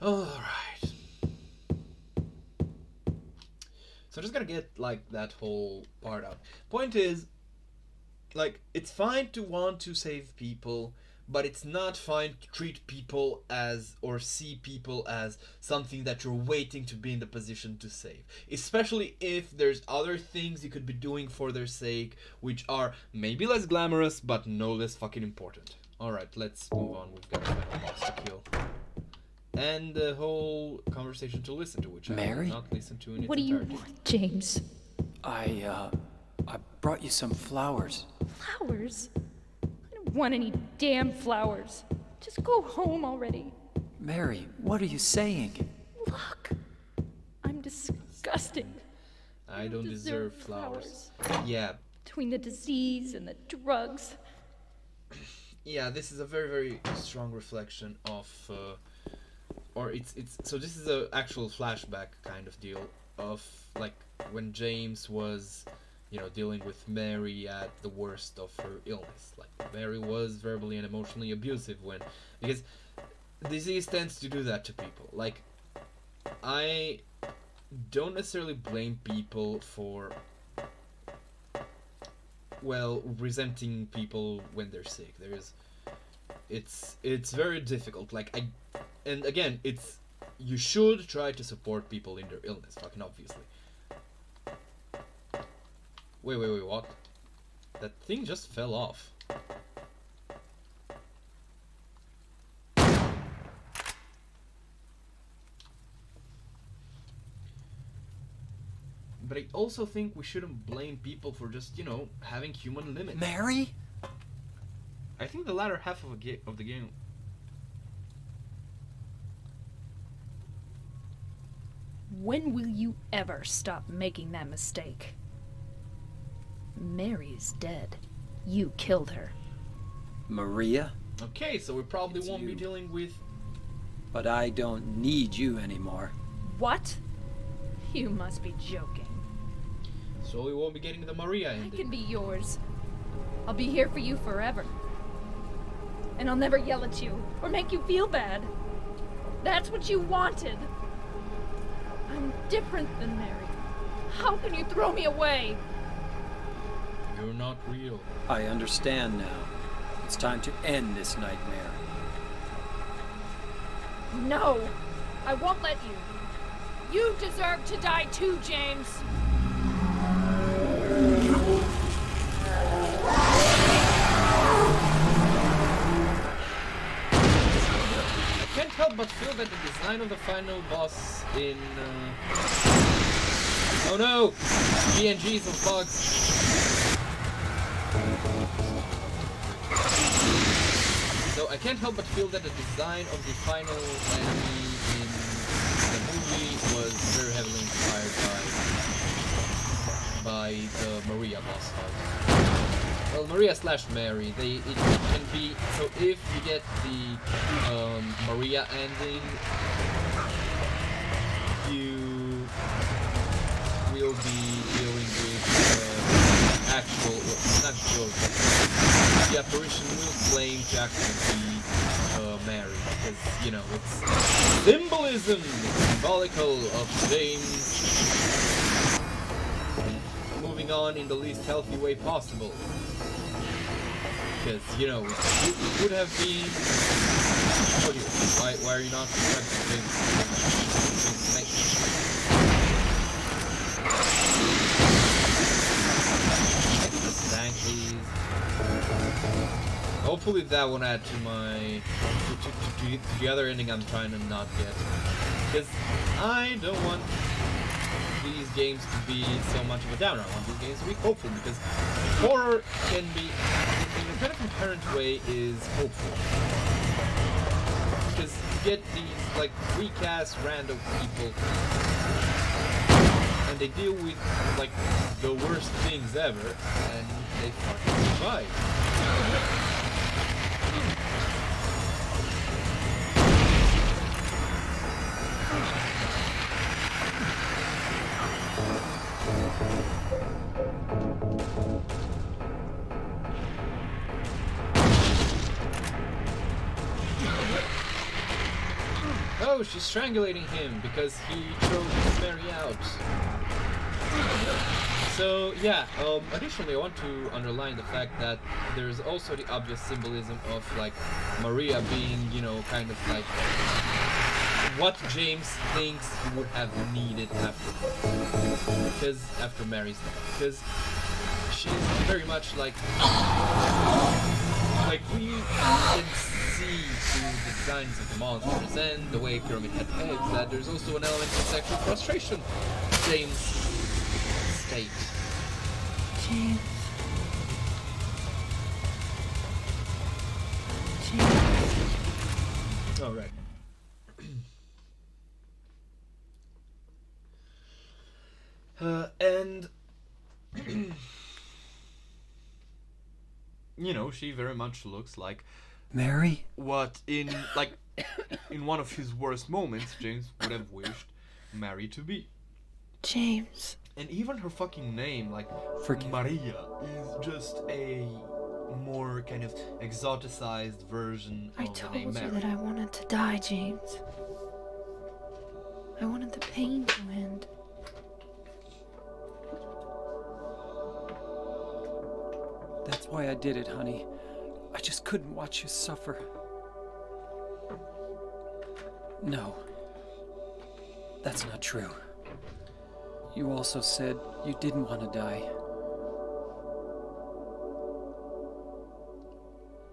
Alright. So I'm just gonna get, like, that whole part out. Point is, like, it's fine to want to save people, but it's not fine to treat people as, or see people as, something that you're waiting to be in the position to save. Especially if there's other things you could be doing for their sake, which are maybe less glamorous, but no less fucking important. Alright, let's move on. We've got a final boss to kill. And the whole conversation to listen to, which Mary? I will not listen to in its What do you entirety. want, James? I brought you some flowers. Flowers? I don't want any damn flowers. Just go home already. Mary, what are you saying? Look, I'm disgusting. I don't deserve flowers. Yeah, Between the disease and the drugs. yeah, this is a very, very strong reflection of, so this is a actual flashback kind of deal of, like, when James was, you know, dealing with Mary at the worst of her illness. Like, Mary was verbally and emotionally abusive because disease tends to do that to people. Like, I don't necessarily blame people for, well, resenting people when they're sick. It's very difficult. Like, and again, you should try to support people in their illness, fucking obviously. Wait, what? That thing just fell off. But I also think we shouldn't blame people for just, you know, having human limits. Mary? I think the latter half of the game. When will you ever stop making that mistake? Mary's dead. You killed her. Maria? Okay, so we probably It's won't be you. dealing with. But I don't need you anymore. What? You must be joking. So we won't be getting the Maria I ending. can be yours. I'll be here for you forever. And I'll never yell at you or make you feel bad. That's what you wanted. I'm different than Mary. How can you throw me away? You're not real. I understand now. It's time to end this nightmare. No, I won't let you. You deserve to die too, James. I can't help but feel that the design of the final boss in... Oh no! PNGs of bugs. So I can't help but feel that the design of the final enemy in the movie was very heavily inspired by the Maria boss fight. Well, Maria / Mary, it can be, so if you get the Maria ending, you will be dealing with actual, not joke, but the apparition will claim to actually be Mary, because, you know, it's symbolism, symbolical of James moving on in the least healthy way possible. Because, you know, it would have been... Oh, here, why are you not subscribed to James? Thank please. Hopefully that won't add to my... to the other ending I'm trying to not get. Because I don't want these games to be so much of a downer. I want these games to be hopeful, because horror can be, in a kind of inherent way, is hopeful. Because you get these, like, weak-ass random people, and they deal with, like, the worst things ever, and they fucking survive. Oh, she's strangulating him because he chose Mary out. So yeah, additionally I want to underline the fact that there's also the obvious symbolism of, like, Maria being, you know, kind of like what James thinks he would have needed after Mary's death. Because she's very much like we can see through the designs of the monsters and the way Pyramid had heads that there's also an element of sexual frustration James state. James. Alright. And you know, she very much looks like Mary? what in one of his worst moments James would have wished Mary to be. James. And even her fucking name, like Forgive Maria, is just a more kind of exoticized version I of the name told you Mary. that I wanted to die, James. I wanted the pain to end. That's why I did it, honey. I just couldn't watch you suffer. No. That's not true. You also said you didn't want to die.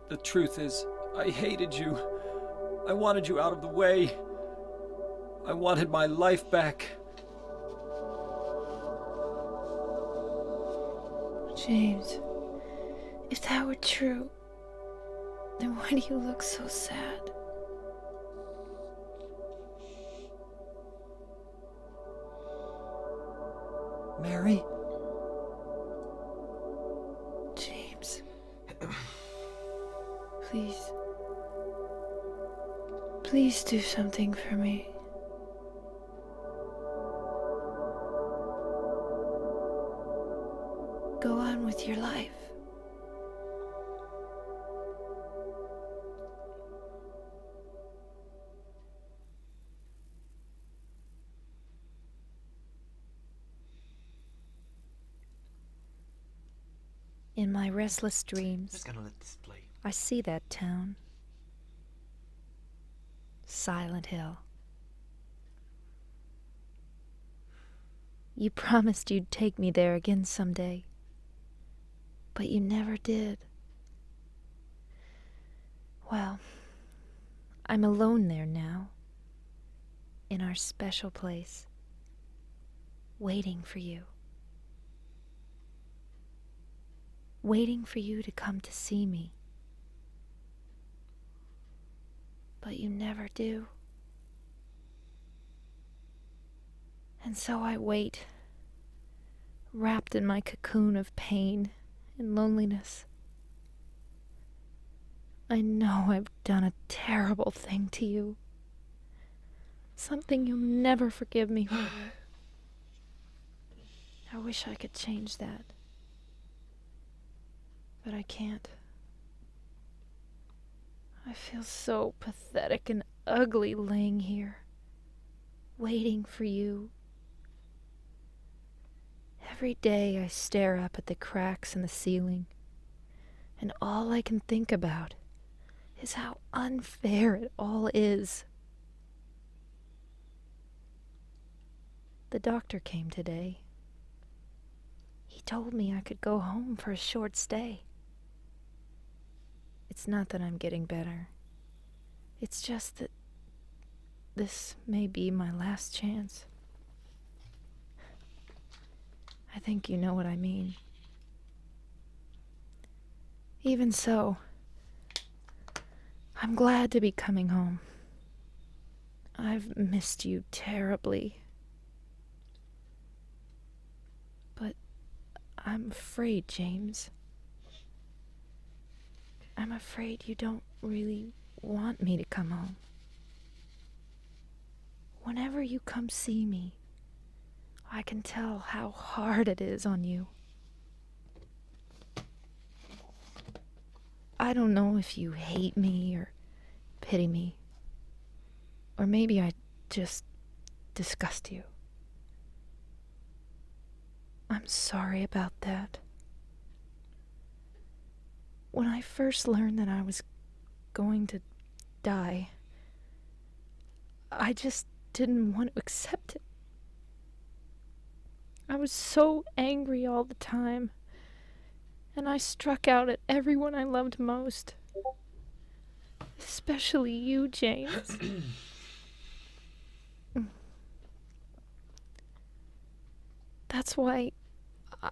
The truth is, I hated you. I wanted you out of the way. I wanted my life back. James, if that were true, then why do you look so sad? Mary? James. Please. Please do something for me. Go on with your life. In my restless dreams, Just gonna let this play. I see that town. Silent Hill. You promised you'd take me there again someday, but you never did. Well, I'm alone there now, in our special place, waiting for you. Waiting for you to come to see me. But you never do. And so I wait, wrapped in my cocoon of pain and loneliness. I know I've done a terrible thing to you. Something you'll never forgive me for. I wish I could change that. But I can't. I feel so pathetic and ugly laying here, waiting for you. Every day I stare up at the cracks in the ceiling, and all I can think about is how unfair it all is. The doctor came today. He told me I could go home for a short stay. It's not that I'm getting better. It's just that this may be my last chance. I think you know what I mean. Even so, I'm glad to be coming home. I've missed you terribly. But I'm afraid, James. I'm afraid you don't really want me to come home. Whenever you come see me, I can tell how hard it is on you. I don't know if you hate me or pity me, or maybe I just disgust you. I'm sorry about that. When I first learned that I was going to die, I just didn't want to accept it. I was so angry all the time, and I struck out at everyone I loved most. Especially you, James. That's why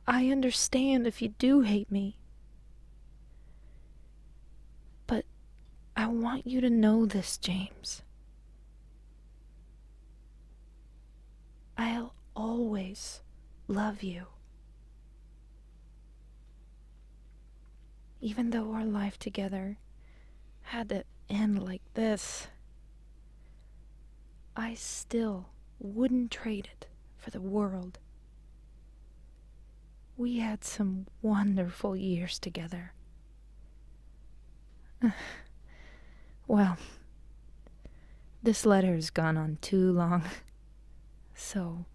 I understand if you do hate me. But I want you to know this, James. I'll always love you. Even though our life together had to end like this, I still wouldn't trade it for the world. We had some wonderful years together. Well, this letter has gone on too long, so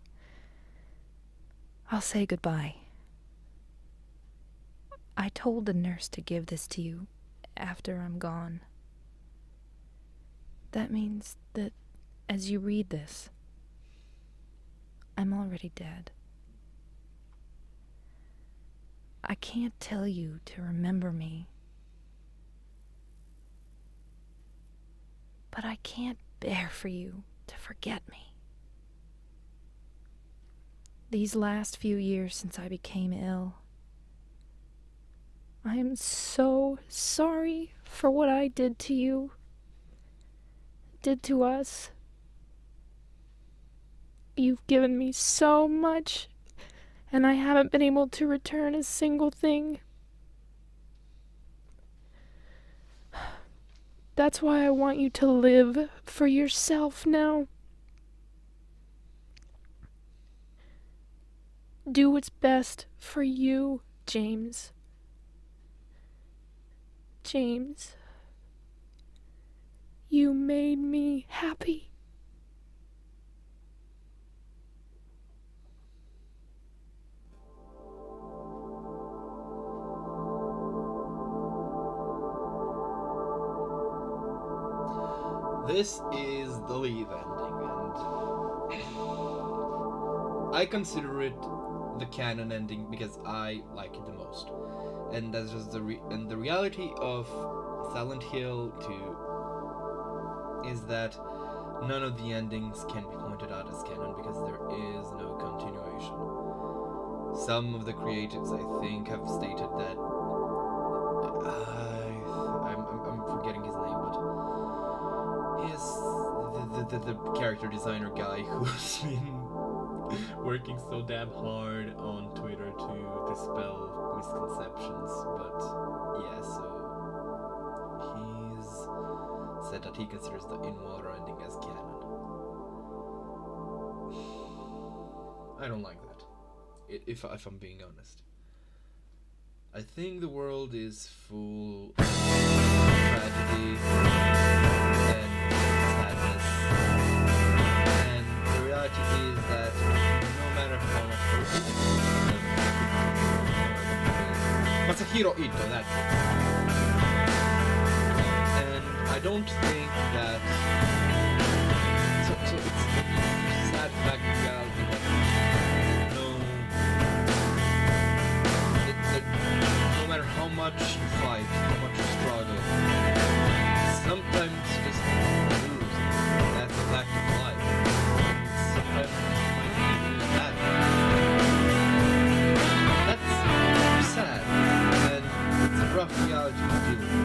I'll say goodbye. I told the nurse to give this to you after I'm gone. That means that as you read this, I'm already dead. I can't tell you to remember me, but I can't bear for you to forget me. These last few years since I became ill, I am so sorry for what I did to you, did to us. You've given me so much, and I haven't been able to return a single thing. That's why I want you to live for yourself now. Do what's best for you, James. James, you made me happy. This is the Leave ending, and I consider it the canon ending because I like it the most. And that's just the reality of Silent Hill 2 is that none of the endings can be pointed out as canon because there is no continuation. Some of the creatives, I think, have stated that I'm forgetting his name, but the character designer guy who's been working so damn hard on Twitter to dispel misconceptions, but yeah, so he's said that he considers the in-water ending as canon. I don't like that, if I'm being honest. I think the world is full of tragedy and sadness, and the reality is that no matter how much Masahiro Ito, that. And I don't think that. So it's a sad fact of reality that no matter how much you fight, how much you struggle, sometimes you just lose. That's a fact of life. Sometimes you might lose that. That's sad, and it's a rough reality to deal with.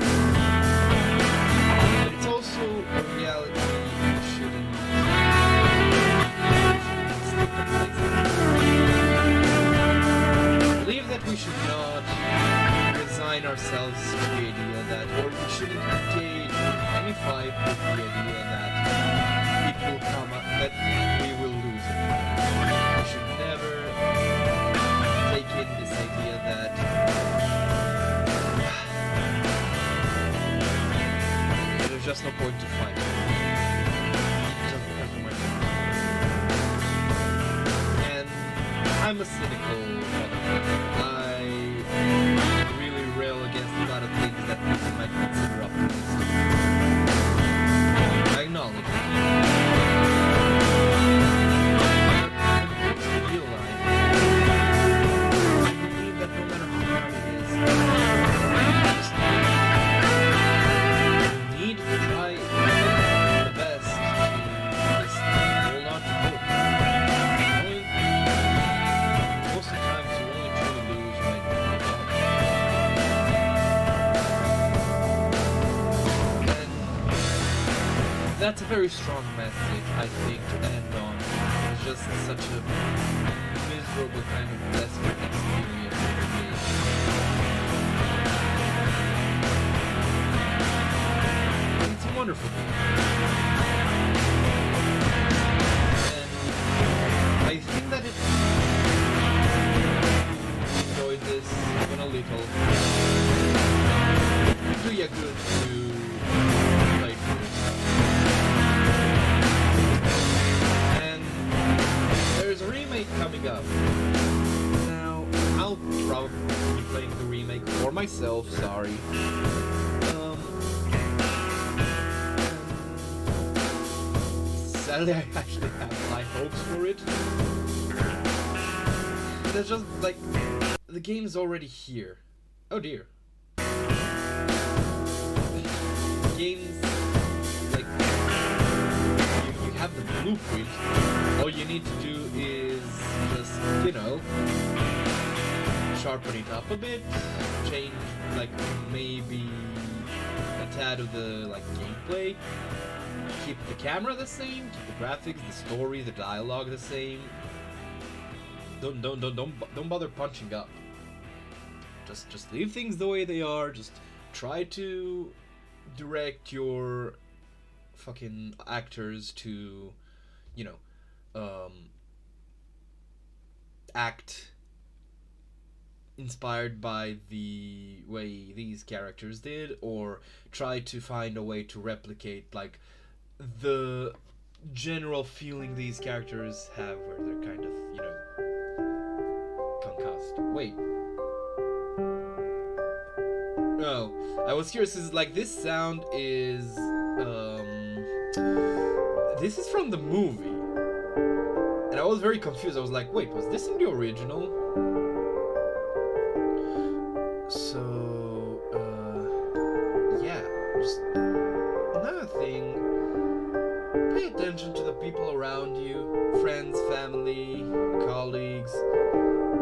But it's also a reality you shouldn't stick to places. I believe that we should not resign ourselves to the idea that, or we shouldn't engage in any fight with the idea that it will come up, that we will lose it. We should never take in this idea that there's just no point to fight. Just because we might. And I'm a cynical motherfucker. I really rail against a lot of things that people might consider optimistic. I acknowledge it. But when it comes to real life, I believe that no matter how hard it is, you need to try the best to just hold on to hope. Most of the times you only truly lose when you give up. And that's a very strong message, I think, to end on. It's just such a miserable kind of desperate experience of the game. It's a wonderful game. And I think that it enjoyed this even a little. It would do you good to play through it. And there's a remake coming up. Now, I'll probably be playing the remake for myself, sorry. Sadly, I actually have high hopes for it. There's just, like, the game's already here. Oh dear. The game's, like, you have the blueprint. All you need to do is just, you know, sharpen it up a bit, change, like, maybe a tad of the, like, gameplay. Keep the camera the same, keep the graphics, the story, the dialogue the same. Don't bother punching up. Just leave things the way they are. Just try to direct your fucking actors to, you know, act inspired by the way these characters did, or try to find a way to replicate, like, the general feeling these characters have where they're kind of, you know, concussed. Wait. Oh, I was curious, is like this sound is This is from the movie. And I was very confused. I was like, wait, was this in the original? So, yeah. Just another thing. Pay attention to the people around you. Friends, family, colleagues.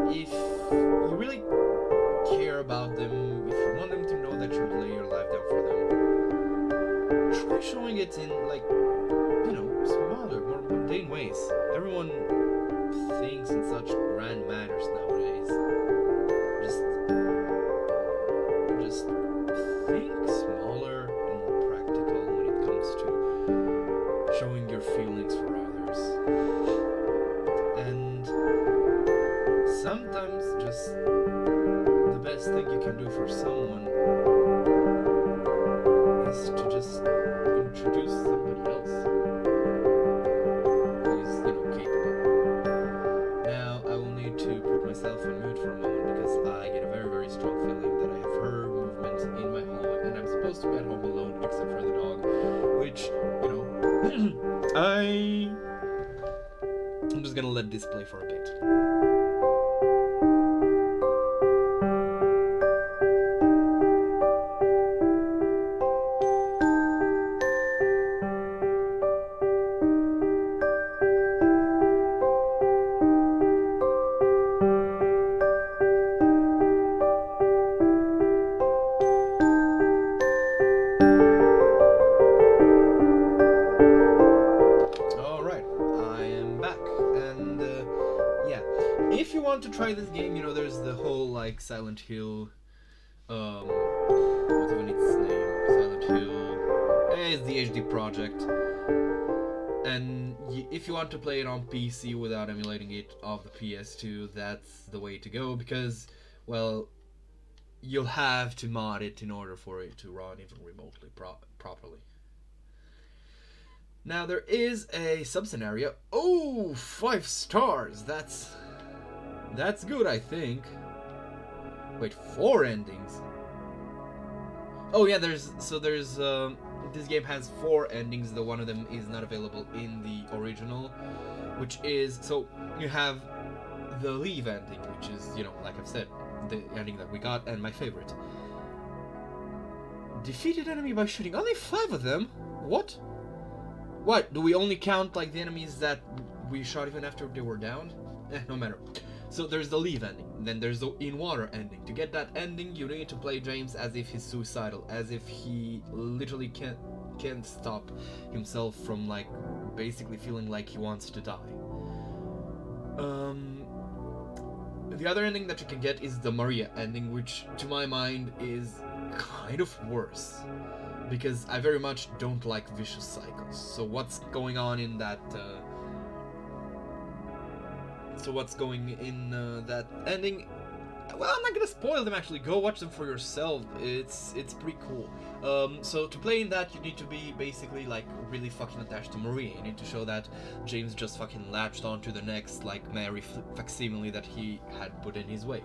If you really care about them, if you want them to know that you lay your life down for them, try showing it in, like, you know, smaller, more mundane ways. Everyone thinks in such grand manners nowadays. Just think smaller and more practical when it comes to showing your feelings for others. And sometimes just the best thing you can do for someone is to just introduce somebody else who is, you know, capable. Now, I will need to put myself on mute for a moment because I get a very, very strong feeling that I have heard movement in my hallway, and I'm supposed to be at home alone except for the dog, which, you know, I'm just gonna let this play for a bit. To try this game, you know, there's the whole like Silent Hill, what's even its name? Silent Hill. It's the HD project, and if you want to play it on PC without emulating it off the PS2, that's the way to go because, well, you'll have to mod it in order for it to run even remotely properly. Now there is a sub-scenario. Oh, 5 stars. That's good, I think. Wait, 4 endings. Oh yeah, there's this game has 4 endings, though one of them is not available in the original, which is, so you have the leave ending, which is, you know, like I've said, the ending that we got, and my favorite. Defeated enemy by shooting. Only 5 of them? What? What, do we only count like the enemies that we shot even after they were down? No matter. So there's the leave ending, then there's the in water ending. To get that ending, you need to play James as if he's suicidal, as if he literally can't stop himself from, like, basically feeling like he wants to die. The other ending that you can get is the Maria ending, which to my mind is kind of worse, because I very much don't like vicious cycles. So what's going on in that that ending? Well, I'm not gonna spoil them, actually. Go watch them for yourself. It's pretty cool. So to play in that, you need to be basically, like, really fucking attached to Maria. You need to show that James just fucking latched onto the next, like, Mary facsimile that he had put in his way.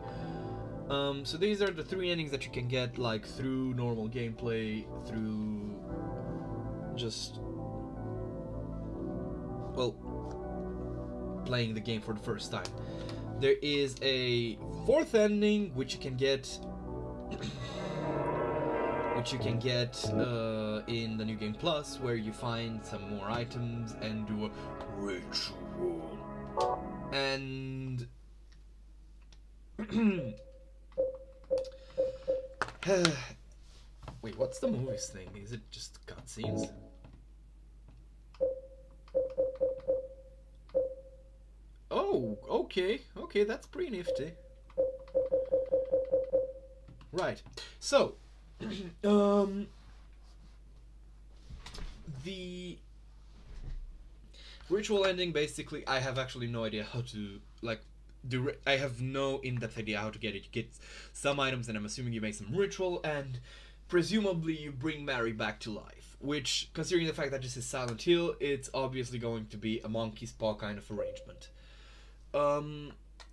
So these are the 3 endings that you can get, like, through normal gameplay, through just, well, playing the game for the first time. There is a 4th ending which you can get in the New Game Plus, where you find some more items and do a ritual. And wait, what's the movie's thing? Is it just cutscenes? Oh, okay, that's pretty nifty. Right, so, the ritual ending, basically, I have actually no idea how to, like, I have no in-depth idea how to get it. You get some items, and I'm assuming you make some ritual, and presumably you bring Mary back to life, which, considering the fact that this is Silent Hill, it's obviously going to be a monkey's paw kind of arrangement.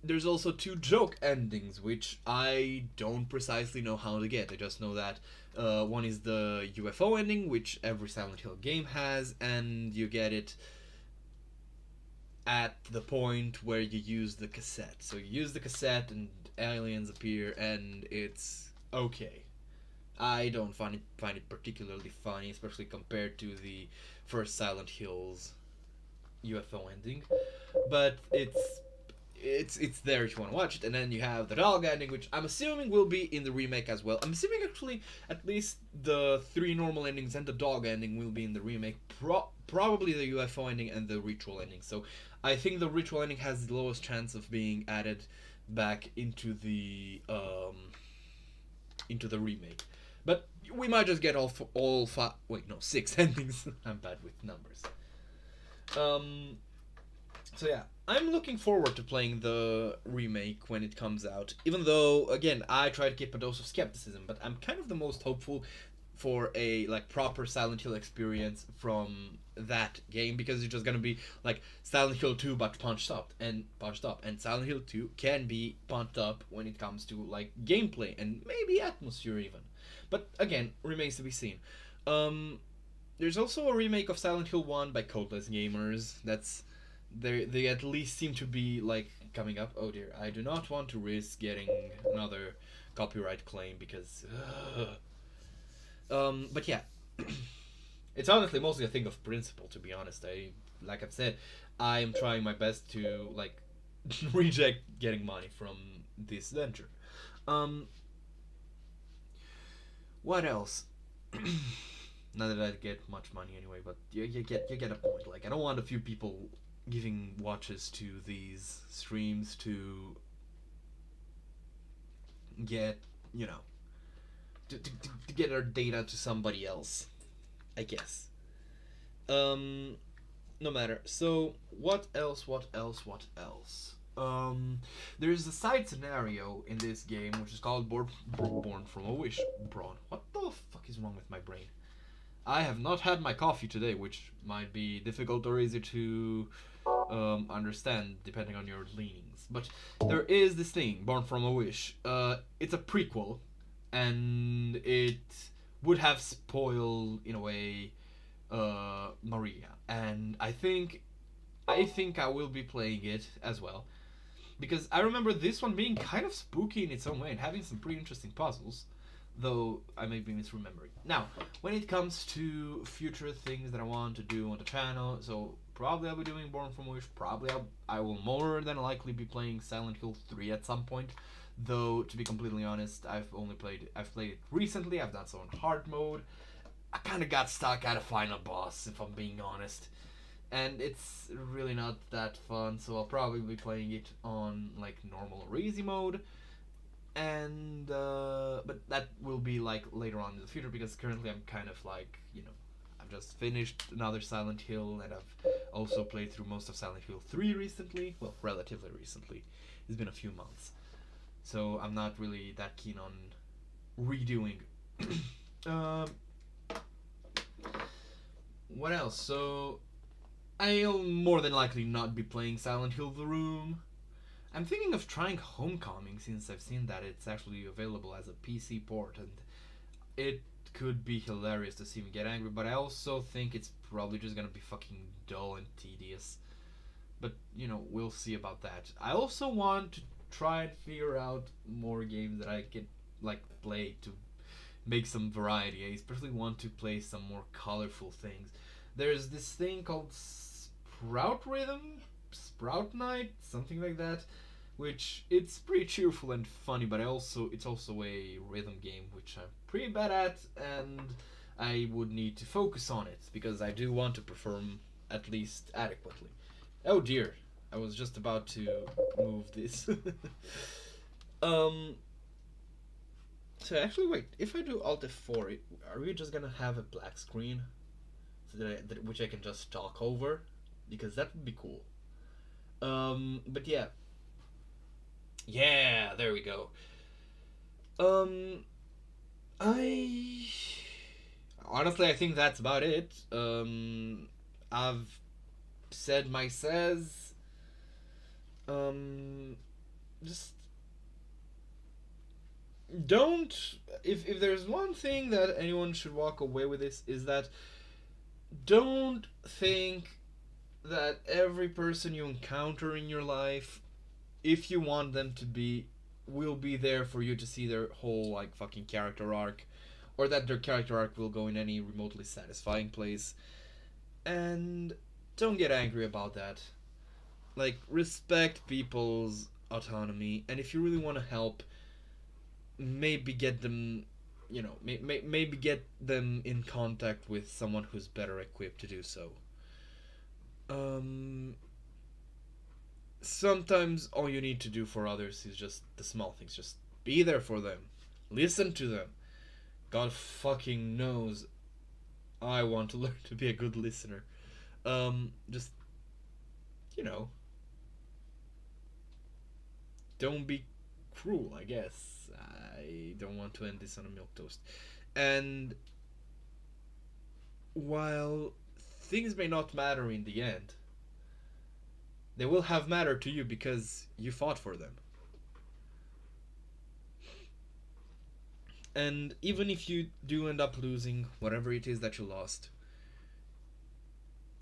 there's also 2 joke endings, which I don't precisely know how to get. I just know that one is the UFO ending, which every Silent Hill game has, and you get it at the point where you use the cassette. So you use the cassette and aliens appear, and it's okay. I don't find it particularly funny, especially compared to the first Silent Hills UFO ending, but it's there if you want to watch it. And then you have the dog ending, which I'm assuming will be in the remake as well. I'm assuming actually at least the 3 normal endings and the dog ending will be in the remake. Probably the UFO ending and the ritual ending. So I think the ritual ending has the lowest chance of being added back into the remake. But we might just get all 5. Wait, no, 6 endings. I'm bad with numbers. So yeah, I'm looking forward to playing the remake when it comes out. Even though, again, I try to keep a dose of skepticism, but I'm kind of the most hopeful for a like proper Silent Hill experience from that game, because it's just gonna be like Silent Hill 2 but punched up, and Silent Hill 2 can be pumped up when it comes to like gameplay and maybe atmosphere even. But again, remains to be seen. There's also a remake of Silent Hill 1 by Codeless Gamers. That's they at least seem to be like coming up. Oh dear, I do not want to risk getting another copyright claim because but yeah. It's honestly mostly a thing of principle, to be honest. Like I've said, I am trying my best to like reject getting money from this venture. What else? Not that I get much money anyway, but you get a point. Like, I don't want a few people giving watches to these streams to get, you know, to get our data to somebody else, I guess. No matter. So, what else? There's a side scenario in this game which is called Born from a Wish. What the fuck is wrong with my brain? I have not had my coffee today, which might be difficult or easy to understand depending on your leanings. But there is this thing, Born from a Wish. It's a prequel, and it would have spoiled, in a way, Maria. And I think I will be playing it as well, because I remember this one being kind of spooky in its own way and having some pretty interesting puzzles, though I may be misremembering. Now, when it comes to future things that I want to do on the channel, so probably I'll be doing Born from Wish, probably I will more than likely be playing Silent Hill 3 at some point, though to be completely honest, I've played it recently. I've done so in hard mode. I kind of got stuck at a final boss, if I'm being honest, and it's really not that fun, so I'll probably be playing it on like normal or easy mode. And but that will be like later on in the future, because currently I'm kind of like, you know, I've just finished another Silent Hill, and I've also played through most of Silent Hill 3 recently. Well, relatively recently. It's been a few months, so I'm not really that keen on redoing. What else? So I'll more than likely not be playing Silent Hill The Room. I'm thinking of trying Homecoming, since I've seen that it's actually available as a PC port, and it could be hilarious to see me get angry, but I also think it's probably just gonna be fucking dull and tedious. But, you know, we'll see about that. I also want to try and figure out more games that I can, like, play to make some variety. I especially want to play some more colorful things. There's this thing called Sprout Night, something like that, which it's pretty cheerful and funny, but it's also a rhythm game, which I'm pretty bad at, and I would need to focus on it, because I do want to perform at least adequately. Oh dear, I was just about to move this. So actually, wait, if I do Alt F4, are we just gonna have a black screen, so which I can just talk over? Because that would be cool. But yeah. Yeah, there we go. I think that's about it. I've said my says. just don't. If there's one thing that anyone should walk away with, this is that don't think that every person you encounter in your life, if you want them to be, will be there for you to see their whole like fucking character arc, or that their character arc will go in any remotely satisfying place. And don't get angry about that. Like, respect people's autonomy, and if you really want to help, maybe get them, you know, maybe get them in contact with someone who's better equipped to do so. Sometimes all you need to do for others is just the small things. Just be there for them. Listen to them. God fucking knows I want to learn to be a good listener. Just, you know, don't be cruel, I guess. I don't want to end this on a milquetoast. And while things may not matter in the end, they will have mattered to you because you fought for them. And even if you do end up losing whatever it is that you lost,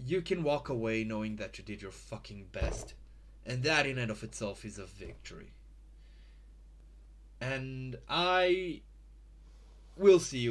you can walk away knowing that you did your fucking best. And that in and of itself is a victory. And I will see you